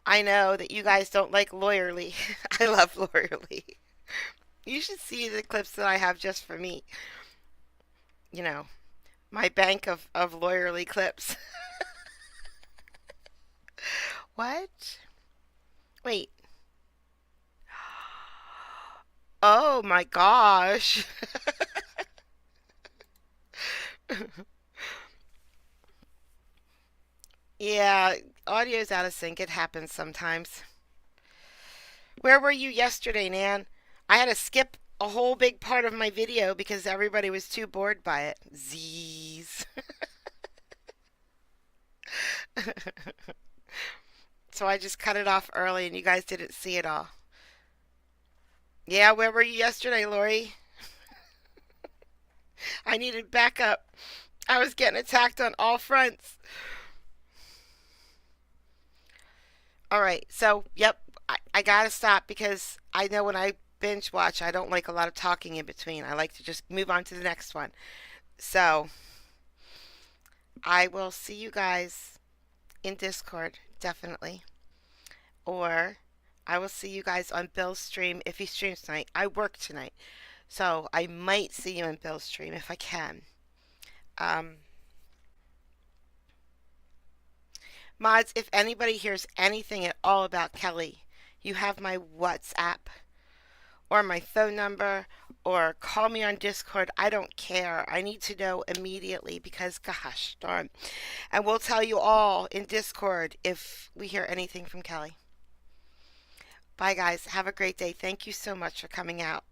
I know that you guys don't like lawyerly. I love lawyerly. You should see the clips that I have just for me. You know, my bank of lawyerly clips. What? Wait. Oh my gosh. Yeah, audio's out of sync. It happens sometimes. Where were you yesterday, Nan? I had to skip a whole big part of my video because everybody was too bored by it. Z's. So I just cut it off early and you guys didn't see it all. Yeah, where were you yesterday, Lori? I needed backup. I was getting attacked on all fronts. All right, so, yep, I gotta stop because I know when I binge watch, I don't like a lot of talking in between. I like to just move on to the next one. So, I will see you guys in Discord, definitely. Or I will see you guys on Bill's stream if he streams tonight. I work tonight, so I might see you in Bill's stream if I can. Mods, if anybody hears anything at all about Kelly, you have my WhatsApp or my phone number or call me on Discord. I don't care. I need to know immediately because gosh darn. And we'll tell you all in Discord if we hear anything from Kelly. Bye guys. Have a great day. Thank you so much for coming out.